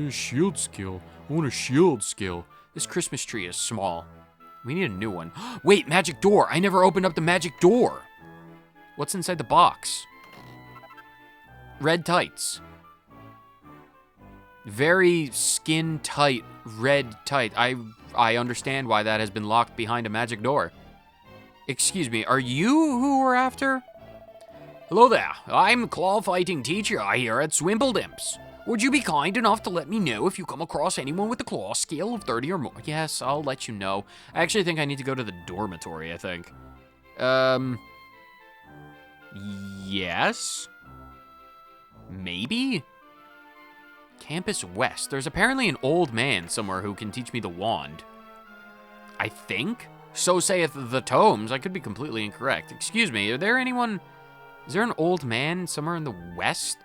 Shield skill. I want a shield skill. This Christmas tree is small. We need a new one. Wait, magic door. I never opened up the magic door. What's inside the box? Red tights. Very skin tight, red tight. I understand why that has been locked behind a magic door. Excuse me, are you who we're after? Hello there, I'm claw fighting teacher here at Swimpledimps. Would you be kind enough to let me know if you come across anyone with a claw skill of 30 or more? Yes, I'll let you know. I actually think I need to go to the dormitory, I think. Yes? Maybe? Campus West. There's apparently an old man somewhere who can teach me the wand. I think? So saith the tomes. I could be completely incorrect. Excuse me, is there an old man somewhere in the west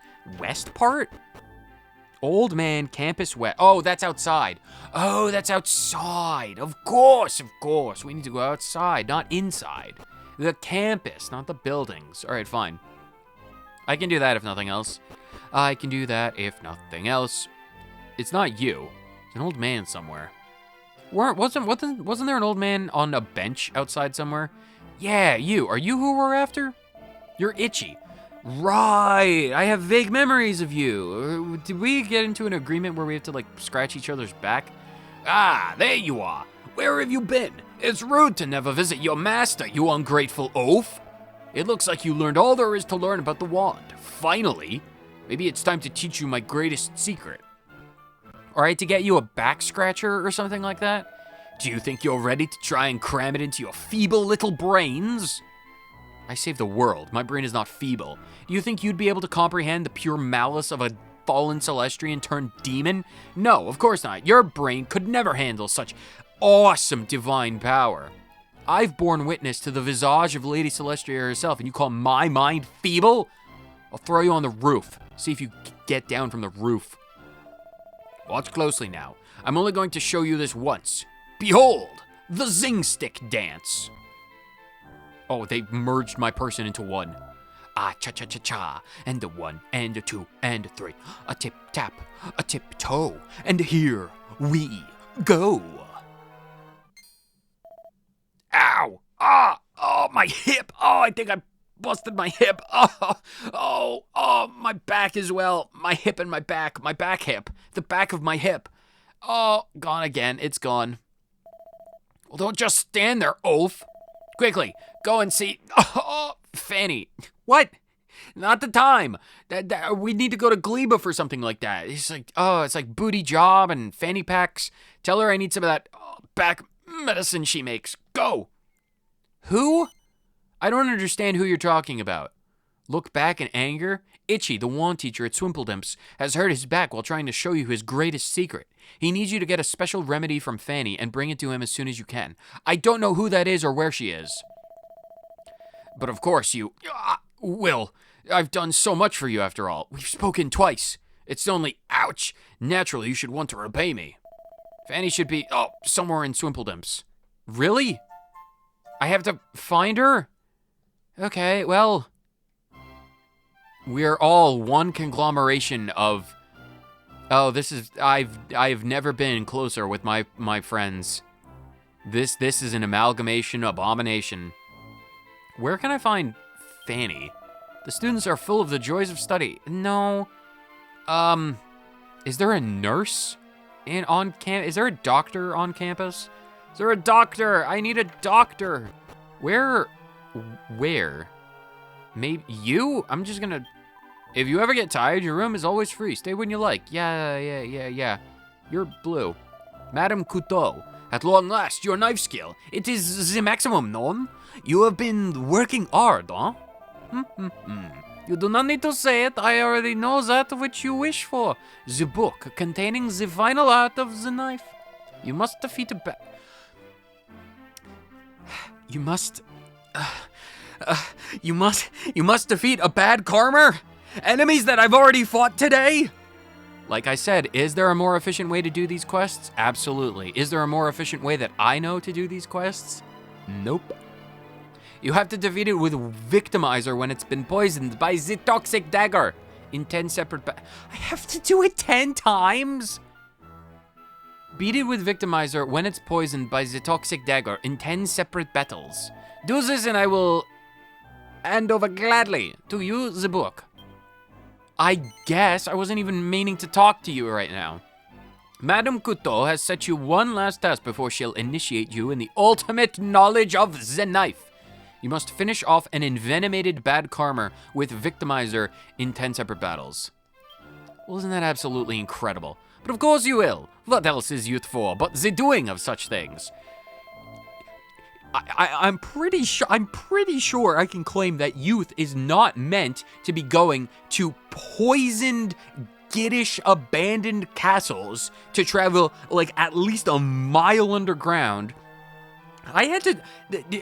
part? Old man, Campus West. Oh, that's outside. Oh, that's outside. Of course. We need to go outside, not inside. The campus, not the buildings. All right, fine. I can do that if nothing else. It's not you. It's an old man somewhere. Wasn't there an old man on a bench outside somewhere? Yeah, you. Are you who we're after? You're Itchy. Right. I have vague memories of you. Did we get into an agreement where we have to, like, scratch each other's back? Ah, there you are. Where have you been? It's rude to never visit your master, you ungrateful oaf. It looks like you learned all there is to learn about the wand. Finally! Maybe it's time to teach you my greatest secret. Alright, to get you a back scratcher or something like that? Do you think you're ready to try and cram it into your feeble little brains? I saved the world. My brain is not feeble. You think you'd be able to comprehend the pure malice of a fallen Celestrian turned demon? No, of course not. Your brain could never handle such awesome divine power. I've borne witness to the visage of Lady Celestria herself, and you call my mind feeble? I'll throw you on the roof. See if you get down from the roof. Watch closely now. I'm only going to show you this once. Behold, the Zing Stick dance. Oh, they merged my person into one. Ah, cha-cha-cha-cha, and a 1, and a 2, and a 3. A tip-tap, a tip-toe, and here we go. Ow! Ah! Oh, my hip! Oh, I think I busted my hip. Oh, my back as well. My hip and my back hip. The back of my hip. Oh, gone again. It's gone. Well, don't just stand there, Ulf. Quickly, go and see. Oh, Fanny. What? Not the time. We need to go to Gleba for something like that. It's like booty job and fanny packs. Tell her I need some of that back medicine she makes. Go. Who? I don't understand who you're talking about. Look back in anger. Itchy, the wand teacher at Swimpledimps, has hurt his back while trying to show you his greatest secret. He needs you to get a special remedy from Fanny and bring it to him as soon as you can. I don't know who that is or where she is. But of course you... Will, I've done so much for you after all. We've spoken twice. It's only... Ouch! Naturally, you should want to repay me. Fanny should be... somewhere in Swimpledimps. Really? I have to find her? Okay, well... We're all one conglomeration of... Oh, this is... I've never been closer with my friends. This is an amalgamation abomination. Where can I find Fanny? The students are full of the joys of study. No. Is there a nurse on campus? Is there a doctor on campus? Is there a doctor? I need a doctor. Where? Maybe you? I'm just gonna... If you ever get tired, your room is always free. Stay when you like. Yeah. You're blue. Madame Couteau, at long last, your knife skill. It is the maximum, no? You have been working hard, huh? You do not need to say it. I already know that which you wish for. The book containing the final art of the knife. You must defeat a You must defeat a bad karma? Enemies that I've already fought today? Like I said, is there a more efficient way to do these quests? Absolutely. Is there a more efficient way that I know to do these quests? Nope. You have to defeat it with Victimizer when it's been poisoned by the toxic dagger in 10 separate I have to do it 10 times? Beat it with Victimizer when it's poisoned by the toxic dagger in 10 separate battles. Do this and I will hand over gladly to you the book. I guess I wasn't even meaning to talk to you right now. Madame Couteau has set you one last test before she'll initiate you in the ultimate knowledge of the knife. You must finish off an envenomated bad karma with Victimizer in 10 separate battles. Well, isn't that absolutely incredible? But of course you will. What else is youth for but the doing of such things? I'm pretty sure I can claim that youth is not meant to be going to poisoned, giddish, abandoned castles to travel like at least a mile underground. I had to...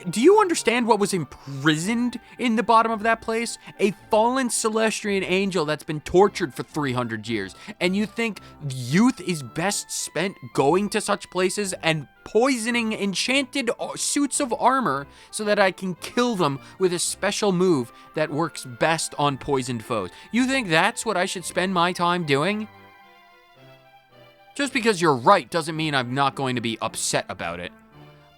Do you understand what was imprisoned in the bottom of that place? A fallen Celestrian angel that's been tortured for 300 years. And you think youth is best spent going to such places and poisoning enchanted suits of armor so that I can kill them with a special move that works best on poisoned foes? You think that's what I should spend my time doing? Just because you're right doesn't mean I'm not going to be upset about it.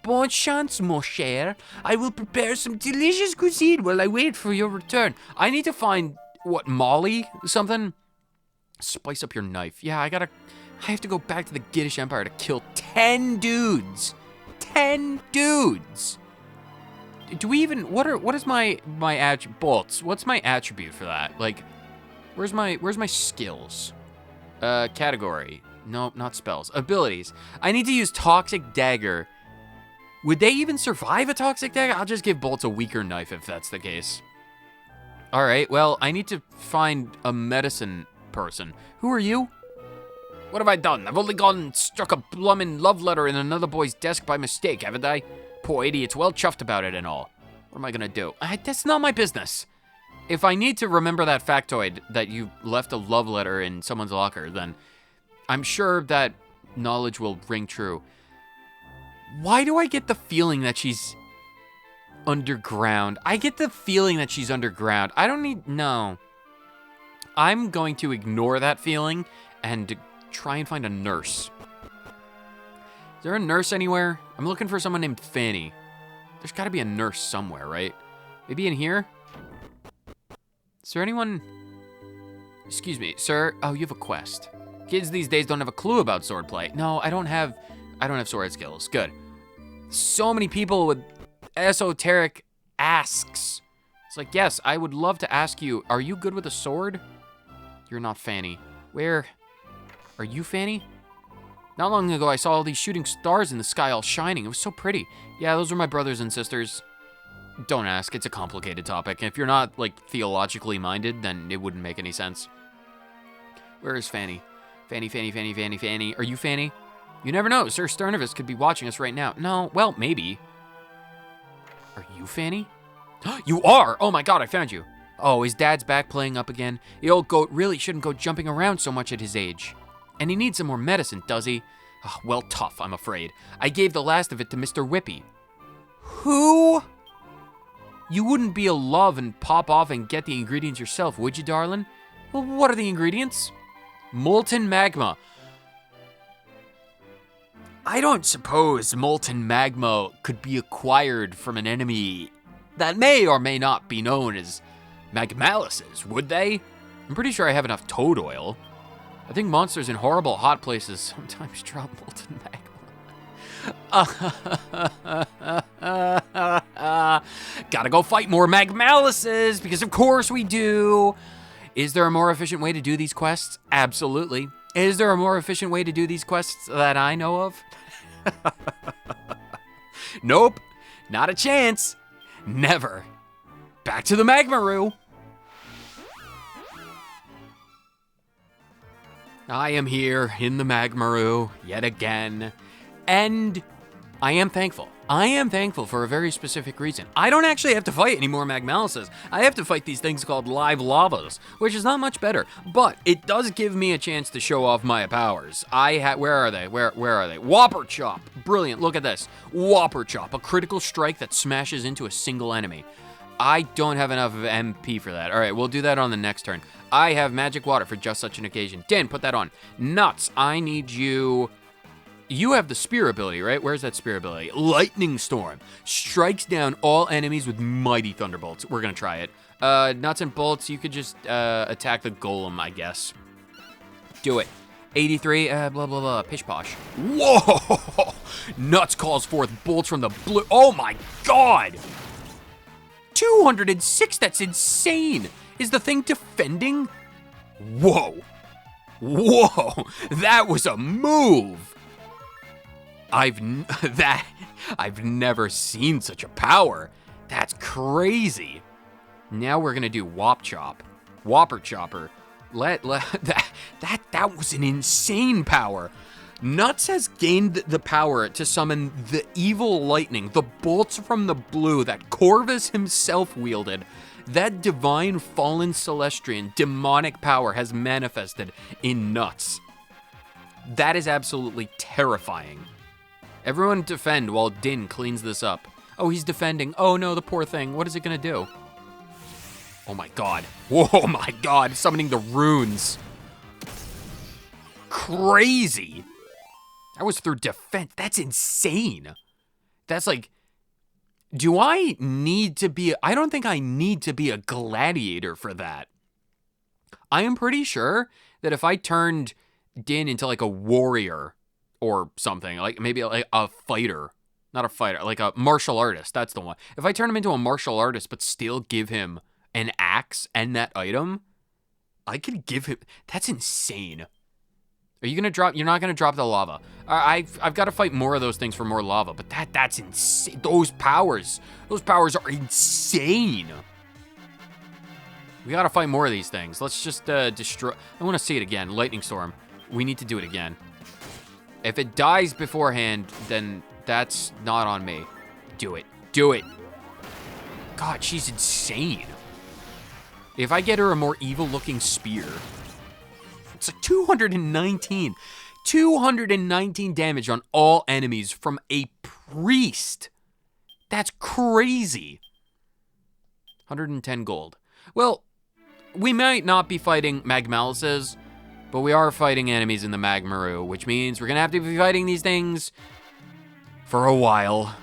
Bon chance, mon cher. I will prepare some delicious cuisine while I wait for your return. I need to find, what, Molly? Something? Spice up your knife. Yeah, I have to go back to the Giddish Empire to kill 10 dudes. 10 dudes! do we even, what is my bolts? What's my attribute for that? Like, where's my skills? Category. Nope, not spells. Abilities. I need to use Toxic Dagger. Would they even survive a Toxic Dagger? I'll just give bolts a weaker knife if that's the case. All right, well, I need to find a medicine person. Who are you? What have I done? I've only gone and struck a blummin' love letter in another boy's desk by mistake, haven't I? Poor idiot's well chuffed about it and all. What am I gonna do? That's not my business. If I need to remember that factoid that you left a love letter in someone's locker, then I'm sure that knowledge will ring true. Why do I get the feeling that she's underground? I get the feeling that she's underground. I don't need, no. I'm going to ignore that feeling and try and find a nurse. Is there a nurse anywhere? I'm looking for someone named Fanny. There's got to be a nurse somewhere, right? Maybe in here? Is there anyone? Excuse me, sir. Oh, you have a quest. Kids these days don't have a clue about swordplay. No, I don't have sword skills. Good. So many people with esoteric asks. It's like, yes, I would love to ask you, are you good with a sword? You're not Fanny. Where? Are you Fanny? Not long ago, I saw all these shooting stars in the sky all shining. It was so pretty. Yeah, those are my brothers and sisters. Don't ask. It's a complicated topic. If you're not, like, theologically minded, then it wouldn't make any sense. Where is Fanny? Fanny, Fanny, Fanny, Fanny, Fanny. Are you Fanny? You never know. Sir Sternovus could be watching us right now. No, well, maybe. Are you Fanny? You are! Oh my god, I found you. Oh, his dad's back playing up again. The old goat really shouldn't go jumping around so much at his age. And he needs some more medicine, does he? Oh, well, tough, I'm afraid. I gave the last of it to Mr. Whippy. Who? You wouldn't be a love and pop off and get the ingredients yourself, would you, darling? Well, what are the ingredients? Molten magma. I don't suppose molten magma could be acquired from an enemy that may or may not be known as Magmalices, would they? I'm pretty sure I have enough toad oil. I think monsters in horrible hot places sometimes drop molten magma. Gotta go fight more Magmalices, because of course we do. Is there a more efficient way to do these quests? Absolutely. Is there a more efficient way to do these quests that I know of? Nope. Not a chance. Never. Back to the Magmaroo. I am here in the Magmaroo yet again, and I am thankful. I am thankful for a very specific reason. I don't actually have to fight any more Magmalices. I have to fight these things called live lavas, which is not much better, but it does give me a chance to show off my powers. Where are they? Where are they? Whopper Chop. Brilliant. Look at this. Whopper Chop, a critical strike that smashes into a single enemy. I don't have enough of MP for that. All right, we'll do that on the next turn. I have magic water for just such an occasion. Dan, put that on. Nuts, I need you. You have the spear ability, right? Where's that spear ability? Lightning Storm. Strikes down all enemies with mighty thunderbolts. We're going to try it. Nuts and bolts, you could just attack the golem, I guess. Do it. 83, blah, blah, blah. Pish posh. Whoa! Nuts calls forth bolts from the blue. Oh, my God! 206, that's insane. Is the thing defending? Whoa. Whoa, that was a move. I've never seen such a power. That's crazy. Now we're gonna do Whop Chop. Whopper Chopper. That was an insane power. Nuts has gained the power to summon the evil lightning, the bolts from the blue that Corvus himself wielded. That divine fallen Celestrian demonic power has manifested in Nuts. That is absolutely terrifying. Everyone defend while Dynne cleans this up. Oh, he's defending. Oh no, the poor thing. What is it gonna do? Oh my god. Whoa, my god. Summoning the runes. Crazy. That was through defense. That's insane. That's like, do I need to be, I don't think I need to be a gladiator for that. I am pretty sure that if I turned Dynne into like a warrior or something, like maybe like a fighter, Not a fighter, like a martial artist. That's the one. If I turn him into a martial artist, but still give him an axe and that item, I could give him... That's insane. Are you going to drop... You're not going to drop the lava. I've got to fight more of those things for more lava, but that's insane. Those powers are insane. We got to fight more of these things. Let's just destroy... I want to see it again. Lightning Storm. We need to do it again. If it dies beforehand, then that's not on me. Do it. Do it. God, she's insane. If I get her a more evil-looking spear... It's like 219. 219 damage on all enemies from a priest. That's crazy. 110 gold. Well, we might not be fighting Magmalices, but we are fighting enemies in the Magmaru, which means we're going to have to be fighting these things for a while.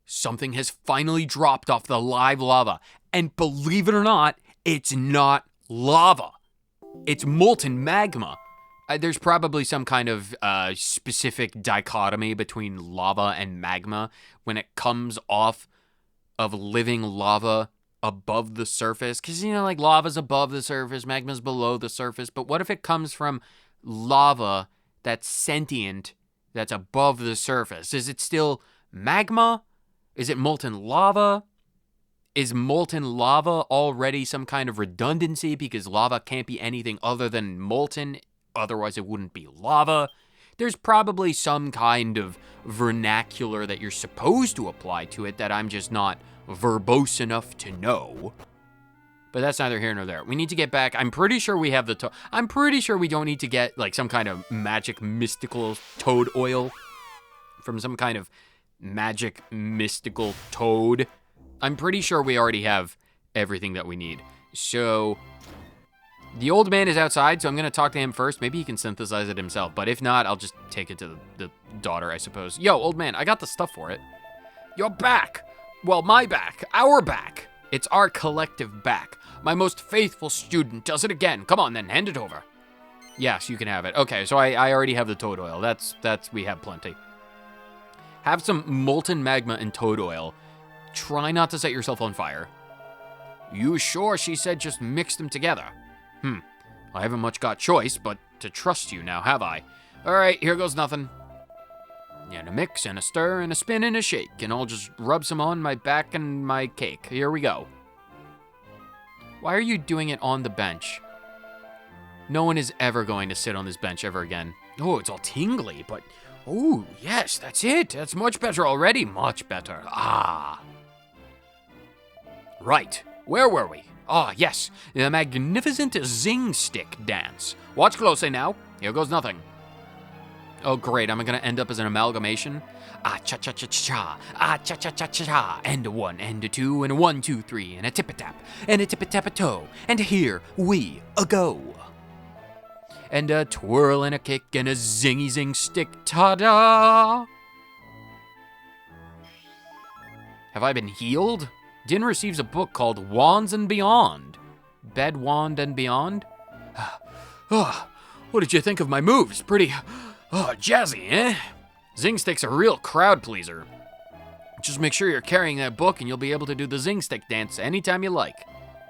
Something has finally dropped off the live lava. And believe it or not, it's not lava. It's molten magma. There's probably some kind of specific dichotomy between lava and magma when it comes off of living lava above the surface. Because, you know, like lava's above the surface, magma's below the surface. But what if it comes from lava that's sentient, that's above the surface? Is it still magma? Is it molten lava? Is molten lava already some kind of redundancy because lava can't be anything other than molten, otherwise it wouldn't be lava? There's probably some kind of vernacular that you're supposed to apply to it that I'm just not verbose enough to know. But that's neither here nor there. We need to get back. I'm pretty sure we have the I'm pretty sure we don't need to get like some kind of magic mystical toad oil from some kind of magic mystical toad. I'm pretty sure we already have everything that we need. So, the old man is outside, so I'm going to talk to him first. Maybe he can synthesize it himself, but if not, I'll just take it to the daughter, I suppose. Yo, old man, I got the stuff for it. Your back. Well, my back. Our back. It's our collective back. My most faithful student does it again. Come on, then, hand it over. Yes, you can have it. Okay, so I already have the toad oil. That's we have plenty. Have some molten magma and toad oil. Try not to set yourself on fire. You sure she said just mix them together? I haven't much got choice, but to trust you now, have I? Alright, here goes nothing. And a mix, and a stir, and a spin, and a shake, and I'll just rub some on my back and my cake. Here we go. Why are you doing it on the bench? No one is ever going to sit on this bench ever again. Oh, it's all tingly, but... Oh, yes, that's it. That's much better already. Much better. Ah. Right. Where were we? Ah, yes. The magnificent zing stick dance. Watch closely now. Here goes nothing. Oh, great. Am I going to end up as an amalgamation? Ah, cha-cha-cha-cha. Ah, cha-cha-cha-cha. And a one, and a two, and a 1, 2, 3, and a tip-a-tap, and a tip-a-tap-a-toe. And here we go. And a twirl and a kick and a zingy zing stick. Ta-da! Have I been healed? Dynne receives a book called Wands and Beyond. Bed, Wand, and Beyond? What did you think of my moves? Pretty, jazzy, eh? Zing Stick's a real crowd pleaser. Just make sure you're carrying that book and you'll be able to do the Zing Stick dance anytime you like.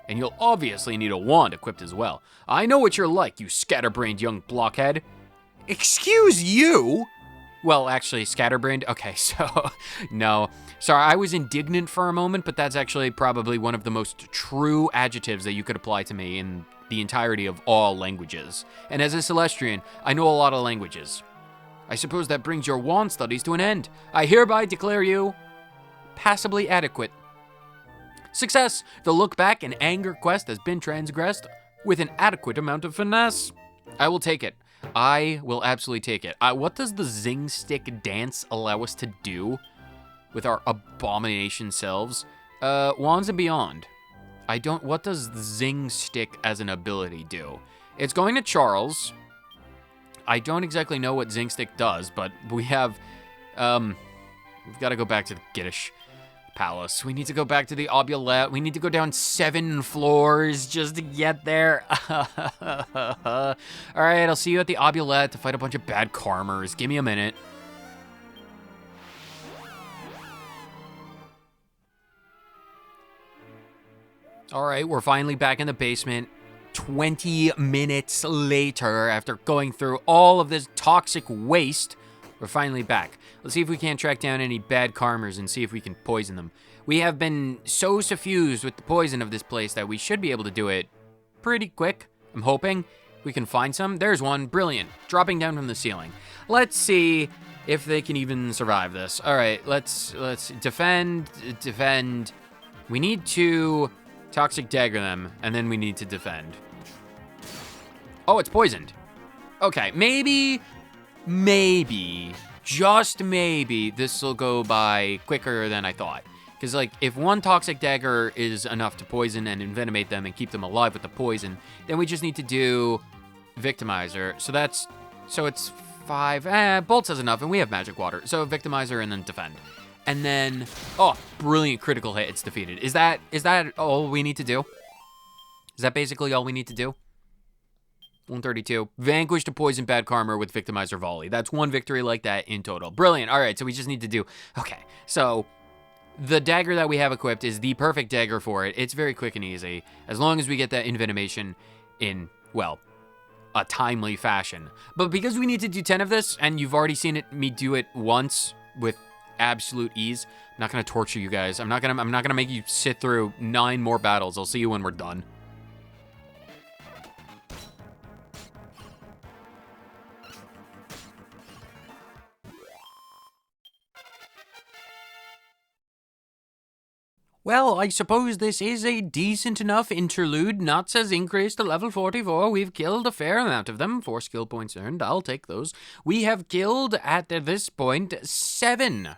And you'll obviously need a wand equipped as well. I know what you're like, you scatterbrained young blockhead. Excuse you? Well, actually, scatterbrained? Okay, so, no. Sorry, I was indignant for a moment, but that's actually probably one of the most true adjectives that you could apply to me in the entirety of all languages. And as a Celestrian, I know a lot of languages. I suppose that brings your wand studies to an end. I hereby declare you passably adequate. Success! The look back and anger quest has been transgressed with an adequate amount of finesse. I will take it. I will absolutely take it. What does the Zing Stick dance allow us to do with our abomination selves? Wands and Beyond. What does the Zing Stick as an ability do? It's going to Charles. I don't exactly know what Zing Stick does, but we have, we've got to go back to the Giddish Palace. We need to go back to the Obulette. We need to go down 7 floors just to get there. All right, I'll see you at the Obulette to fight a bunch of bad karmers. Give me a minute. All right, we're finally back in the basement. 20 minutes later, after going through all of this toxic waste, we're finally back. Let's see if we can't track down any bad karmers and see if we can poison them. We have been so suffused with the poison of this place that we should be able to do it pretty quick. I'm hoping we can find some. There's one. Brilliant. Dropping down from the ceiling. Let's see if they can even survive this. All right, let's defend. We need to toxic dagger them, and then we need to defend. Oh, it's poisoned. Okay, maybe, just maybe, this will go by quicker than I thought. Because, like, if one toxic dagger is enough to poison and envenomate them and keep them alive with the poison, then we just need to do Victimizer. So it's 5. Bolts has enough, and we have magic water. So Victimizer and then defend. And then, oh, brilliant critical hit. It's defeated. Is that all we need to do? Is that basically all we need to do? 132. Vanquish the poison bad karma with Victimizer volley. That's one victory like that in total. Brilliant. All right, so we just need to do, okay. So the dagger that we have equipped is the perfect dagger for it. It's very quick and easy, as long as we get that envenomation in, well, a timely fashion. But because we need to do 10 of this, and you've already seen me do it once with absolute ease, I'm not gonna torture you guys. I'm not gonna make you sit through 9 more battles. I'll see you when we're done. Well, I suppose this is a decent enough interlude. Nuts has increased to level 44. We've killed a fair amount of them. 4 skill points earned. I'll take those. We have killed, at this point, 7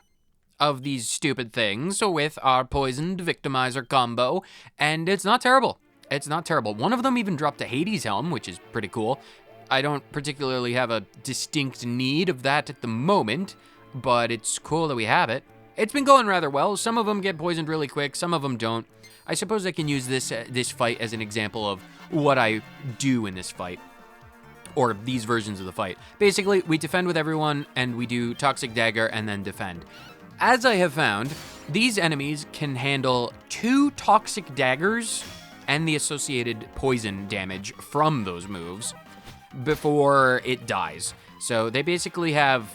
of these stupid things with our poisoned Victimizer combo, and it's not terrible. It's not terrible. One of them even dropped a Hades helm, which is pretty cool. I don't particularly have a distinct need of that at the moment, but it's cool that we have it. It's been going rather well. Some of them get poisoned really quick, some of them don't. I suppose I can use this fight as an example of what I do in this fight, or these versions of the fight. Basically, we defend with everyone, and we do Toxic Dagger and then defend. As I have found, these enemies can handle 2 Toxic Daggers and the associated poison damage from those moves before it dies. So they basically have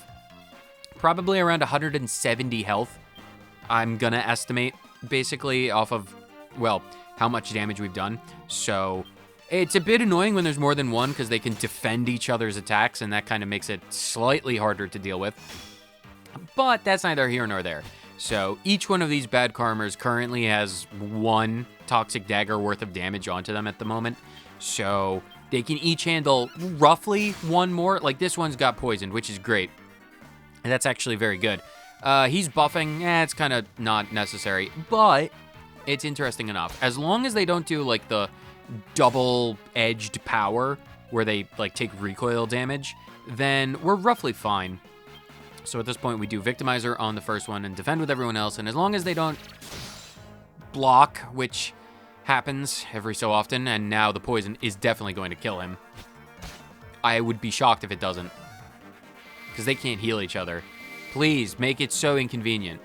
probably around 170 health, I'm gonna estimate, basically off of, well, how much damage we've done. So it's a bit annoying when there's more than one, because they can defend each other's attacks, and that kind of makes it slightly harder to deal with. But that's neither here nor there. So each one of these bad karmers currently has 1 toxic dagger worth of damage onto them at the moment. So they can each handle roughly 1 more. Like this one's got poisoned, which is great. And that's actually very good. He's buffing. It's kind of not necessary, but it's interesting enough. As long as they don't do like the double-edged power where they like take recoil damage, then we're roughly fine. So at this point, we do Victimizer on the first one and defend with everyone else. And as long as they don't block, which happens every so often, and now the poison is definitely going to kill him. I would be shocked if it doesn't, because they can't heal each other. Please, make it so inconvenient.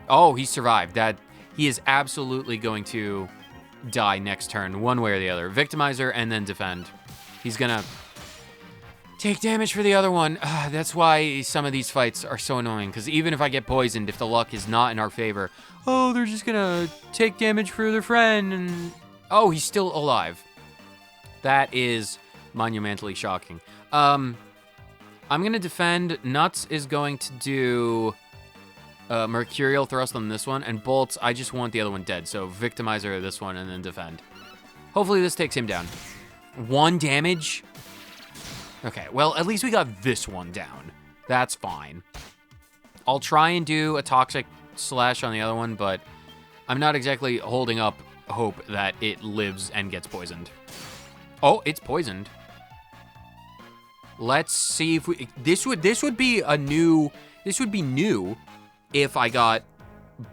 Oh, he survived. He is absolutely going to die next turn, one way or the other. Victimizer and then defend. He's gonna take damage for the other one. That's why some of these fights are so annoying, because even if I get poisoned, if the luck is not in our favor, oh, they're just gonna take damage for their friend, and oh, he's still alive. That is monumentally shocking. I'm gonna defend. Nuts is going to do Mercurial Thrust on this one, and Bolts, I just want the other one dead, so Victimizer this one and then defend. Hopefully this takes him down. 1 damage? Okay, well, at least we got this one down. That's fine. I'll try and do a Toxic Slash on the other one, but I'm not exactly holding up hope that it lives and gets poisoned. Oh, it's poisoned. Let's see if we... This would be new if I got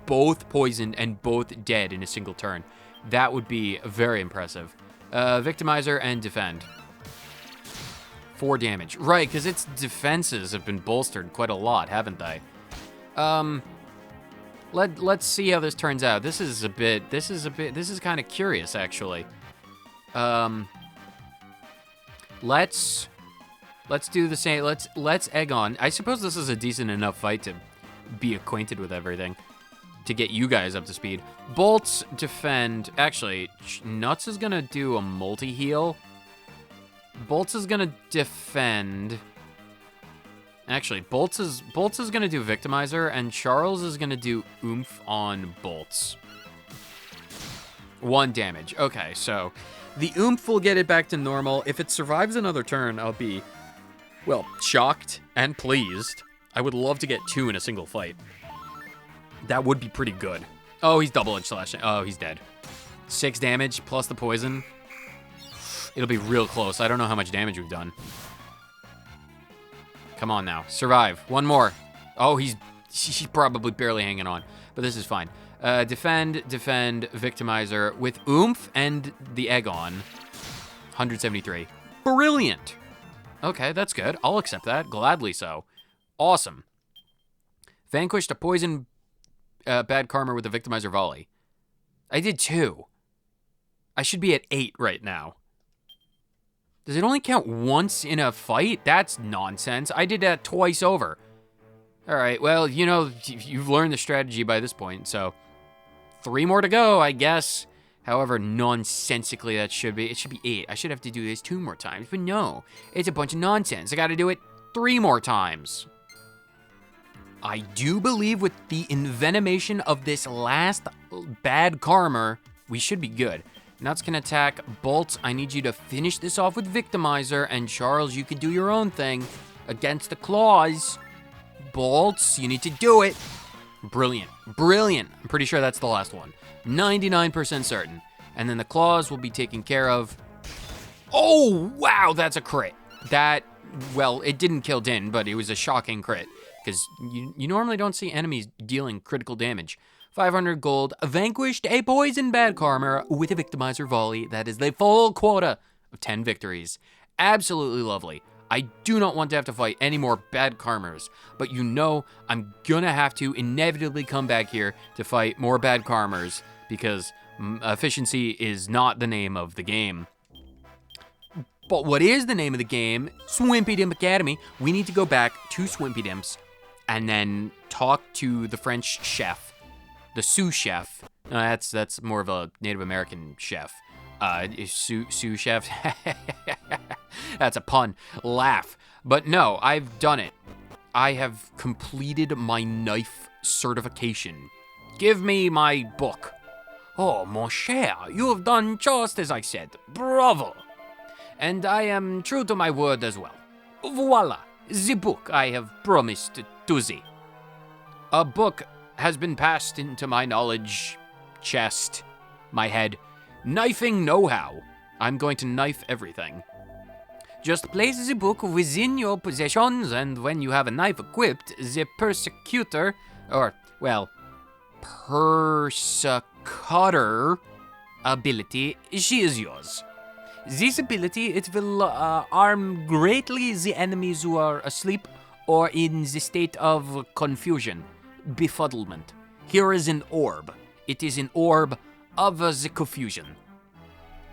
both poisoned and both dead in a single turn. That would be very impressive. Victimizer and defend. 4 damage. Right, because its defenses have been bolstered quite a lot, haven't they? Let's see how this turns out. This is kind of curious, actually. Let's do the same. Let's egg on. I suppose this is a decent enough fight to be acquainted with everything, to get you guys up to speed. Bolts defend. Actually, Nuts is gonna do a multi-heal. Bolts is gonna defend. Actually, Bolts is gonna do Victimizer, and Charles is gonna do Oomph on Bolts. 1 damage. Okay, so the Oomph will get it back to normal. If it survives another turn, I'll be, well, shocked and pleased. I would love to get 2 in a single fight. That would be pretty good. Oh, he's double-edged slashing. Oh, he's dead. 6 damage plus the poison. It'll be real close. I don't know how much damage we've done. Come on now. Survive. 1 more. Oh, he's probably barely hanging on. But this is fine. Defend, Victimizer with Oomph and the Egg on. 173. Brilliant. Okay, that's good. I'll accept that. Gladly so. Awesome. Vanquished a poison bad karma with a Victimizer volley. I did 2. I should be at 8 right now. Does it only count once in a fight? That's nonsense. I did that twice over. All right, well, you know, you've learned the strategy by this point, so 3 more to go, I guess. However nonsensically that should be. It should be 8. I should have to do this 2 more times, but no. It's a bunch of nonsense. I got to do it 3 more times. I do believe with the envenomation of this last bad karma, we should be good. Nuts can attack. Bolts, I need you to finish this off with Victimizer, and Charles, you can do your own thing against the claws. Bolts, you need to do it. Brilliant. Brilliant. I'm pretty sure that's the last one. 99% certain. And then the claws will be taken care of. Oh, wow, that's a crit. That, well, it didn't kill Dynne, but it was a shocking crit. Because you normally don't see enemies dealing critical damage. 500 gold. Vanquished a poison bad karma with a Victimizer volley. That is the full quota of 10 victories. Absolutely lovely. I do not want to have to fight any more bad karmas, but you know I'm gonna have to inevitably come back here to fight more bad karmas because efficiency is not the name of the game. But what is the name of the game? Swimpy Dimp Academy. We need to go back to Swimpy Dimps and then talk to the French chef, the sous chef. That's more of a Native American chef. Sous chef. That's a pun. Laugh. But no, I've done it. I have completed my knife certification. Give me my book. Oh, mon cher, you have done just as I said. Bravo. And I am true to my word as well. Voila, the book I have promised to thee. A book has been passed into my knowledge chest, my head. Knifing know-how. I'm going to knife everything. Just place the book within your possessions, and when you have a knife equipped, the persecutor, or, well, persecutor ability, she is yours. This ability, it will arm greatly the enemies who are asleep or in the state of confusion, befuddlement. Here is an orb. It is an orb of the confusion.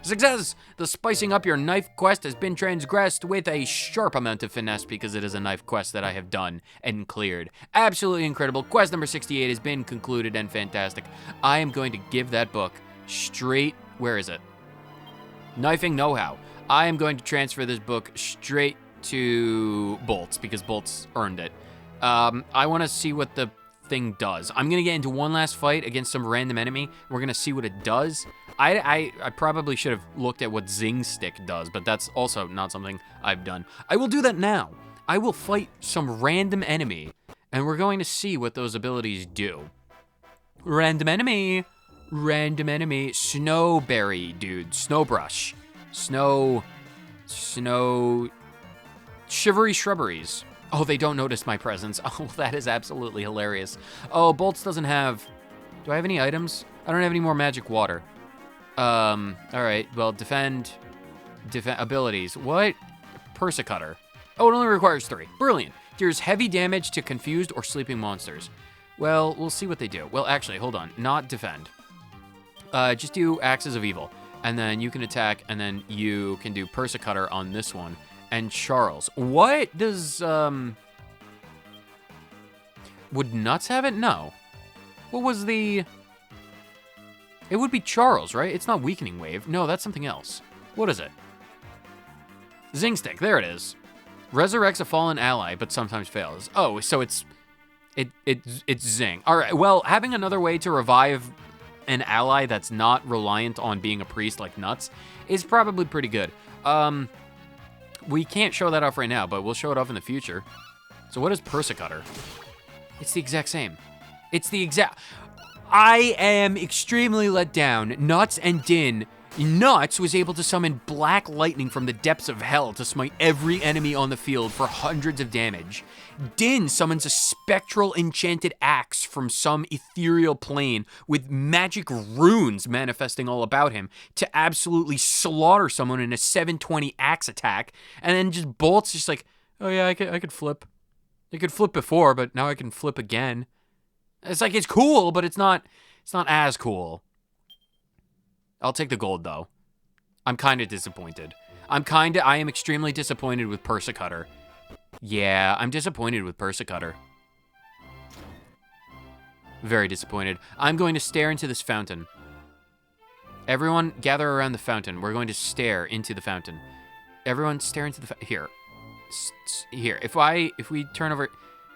Success! The spicing up your knife quest has been transgressed with a sharp amount of finesse because it is a knife quest that I have done and cleared. Absolutely incredible. Quest number 68 has been concluded and fantastic. I am going to give that book straight, where is it? Knifing know-how. I am going to transfer this book straight to Bolts because Bolts earned it. I want to see what the thing does. I'm going to get into one last fight against some random enemy. We're going to see what it does. I probably should have looked at what Zing Stick does, but that's also not something I've done. I will do that now. I will fight some random enemy, and we're going to see what those abilities do. Random enemy. Random enemy. Snowberry, dude. Snowbrush. Snow. Shivery shrubberies. Oh, they don't notice my presence. Oh, that is absolutely hilarious. Oh, Bolts doesn't have... Do I have any items? I don't have any more magic water. All right. Well, defend abilities. What? Persecutor. Oh, it only requires 3. Brilliant. Deals heavy damage to confused or sleeping monsters. Well, we'll see what they do. Well, actually, hold on. Not defend. Just do Axes of Evil. And then you can attack, and then you can do Persicutter on this one. And Charles. What does, Would Nuts have it? No. What was the... It would be Charles, right? It's not Weakening Wave. No, that's something else. What is it? Zing Stick. There it is. Resurrects a fallen ally, but sometimes fails. Oh, so it's Zing. All right, well, having another way to revive an ally that's not reliant on being a priest like Nuts is probably pretty good. We can't show that off right now, but we'll show it off in the future. So what is Persicutter? It's the exact same. It's the exact... I am extremely let down. Nuts and Dynne. Nuts was able to summon black lightning from the depths of hell to smite every enemy on the field for hundreds of damage. Dynne summons a spectral enchanted axe from some ethereal plane with magic runes manifesting all about him to absolutely slaughter someone in a 720 axe attack, and then just bolts just like, oh yeah, I could flip. I could flip before, but now I can flip again. It's like, it's cool, but it's not as cool. I'll take the gold, though. I'm kind of disappointed. I am extremely disappointed with Persicutter. Yeah, I'm disappointed with Persicutter. Very disappointed. I'm going to stare into this fountain. Everyone, gather around the fountain. We're going to stare into the fountain. Everyone, stare into the fountain. Here. Here. If we turn over...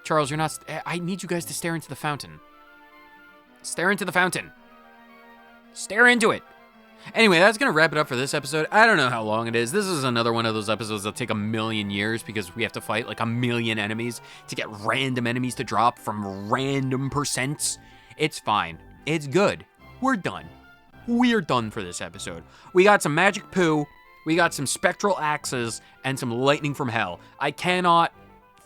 Charles, you're not... I need you guys to stare into the fountain. Stare into the fountain. Stare into it. Anyway, that's going to wrap it up for this episode. I don't know how long it is. This is another one of those episodes that'll take 1,000,000 years because we have to fight like 1,000,000 enemies to get random enemies to drop from random percents. It's fine. It's good. We're done. We're done for this episode. We got some magic poo. We got some spectral axes and some lightning from hell. I cannot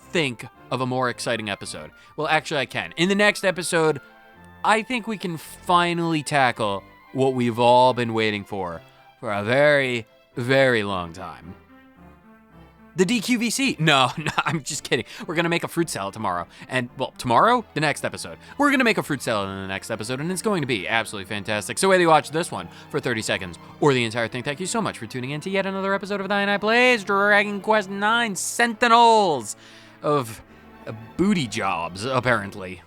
think of a more exciting episode. Well, actually, I can. In the next episode, I think we can finally tackle what we've all been waiting for a very, very long time. The DQVC. No, I'm just kidding. We're going to make a fruit salad tomorrow. And, well, tomorrow, the next episode. We're going to make a fruit salad in the next episode, and it's going to be absolutely fantastic. So whether you watch this one for 30 seconds or the entire thing, thank you so much for tuning in to yet another episode of Dynne Plays Dragon Quest IX Sentinels of booty jobs, apparently.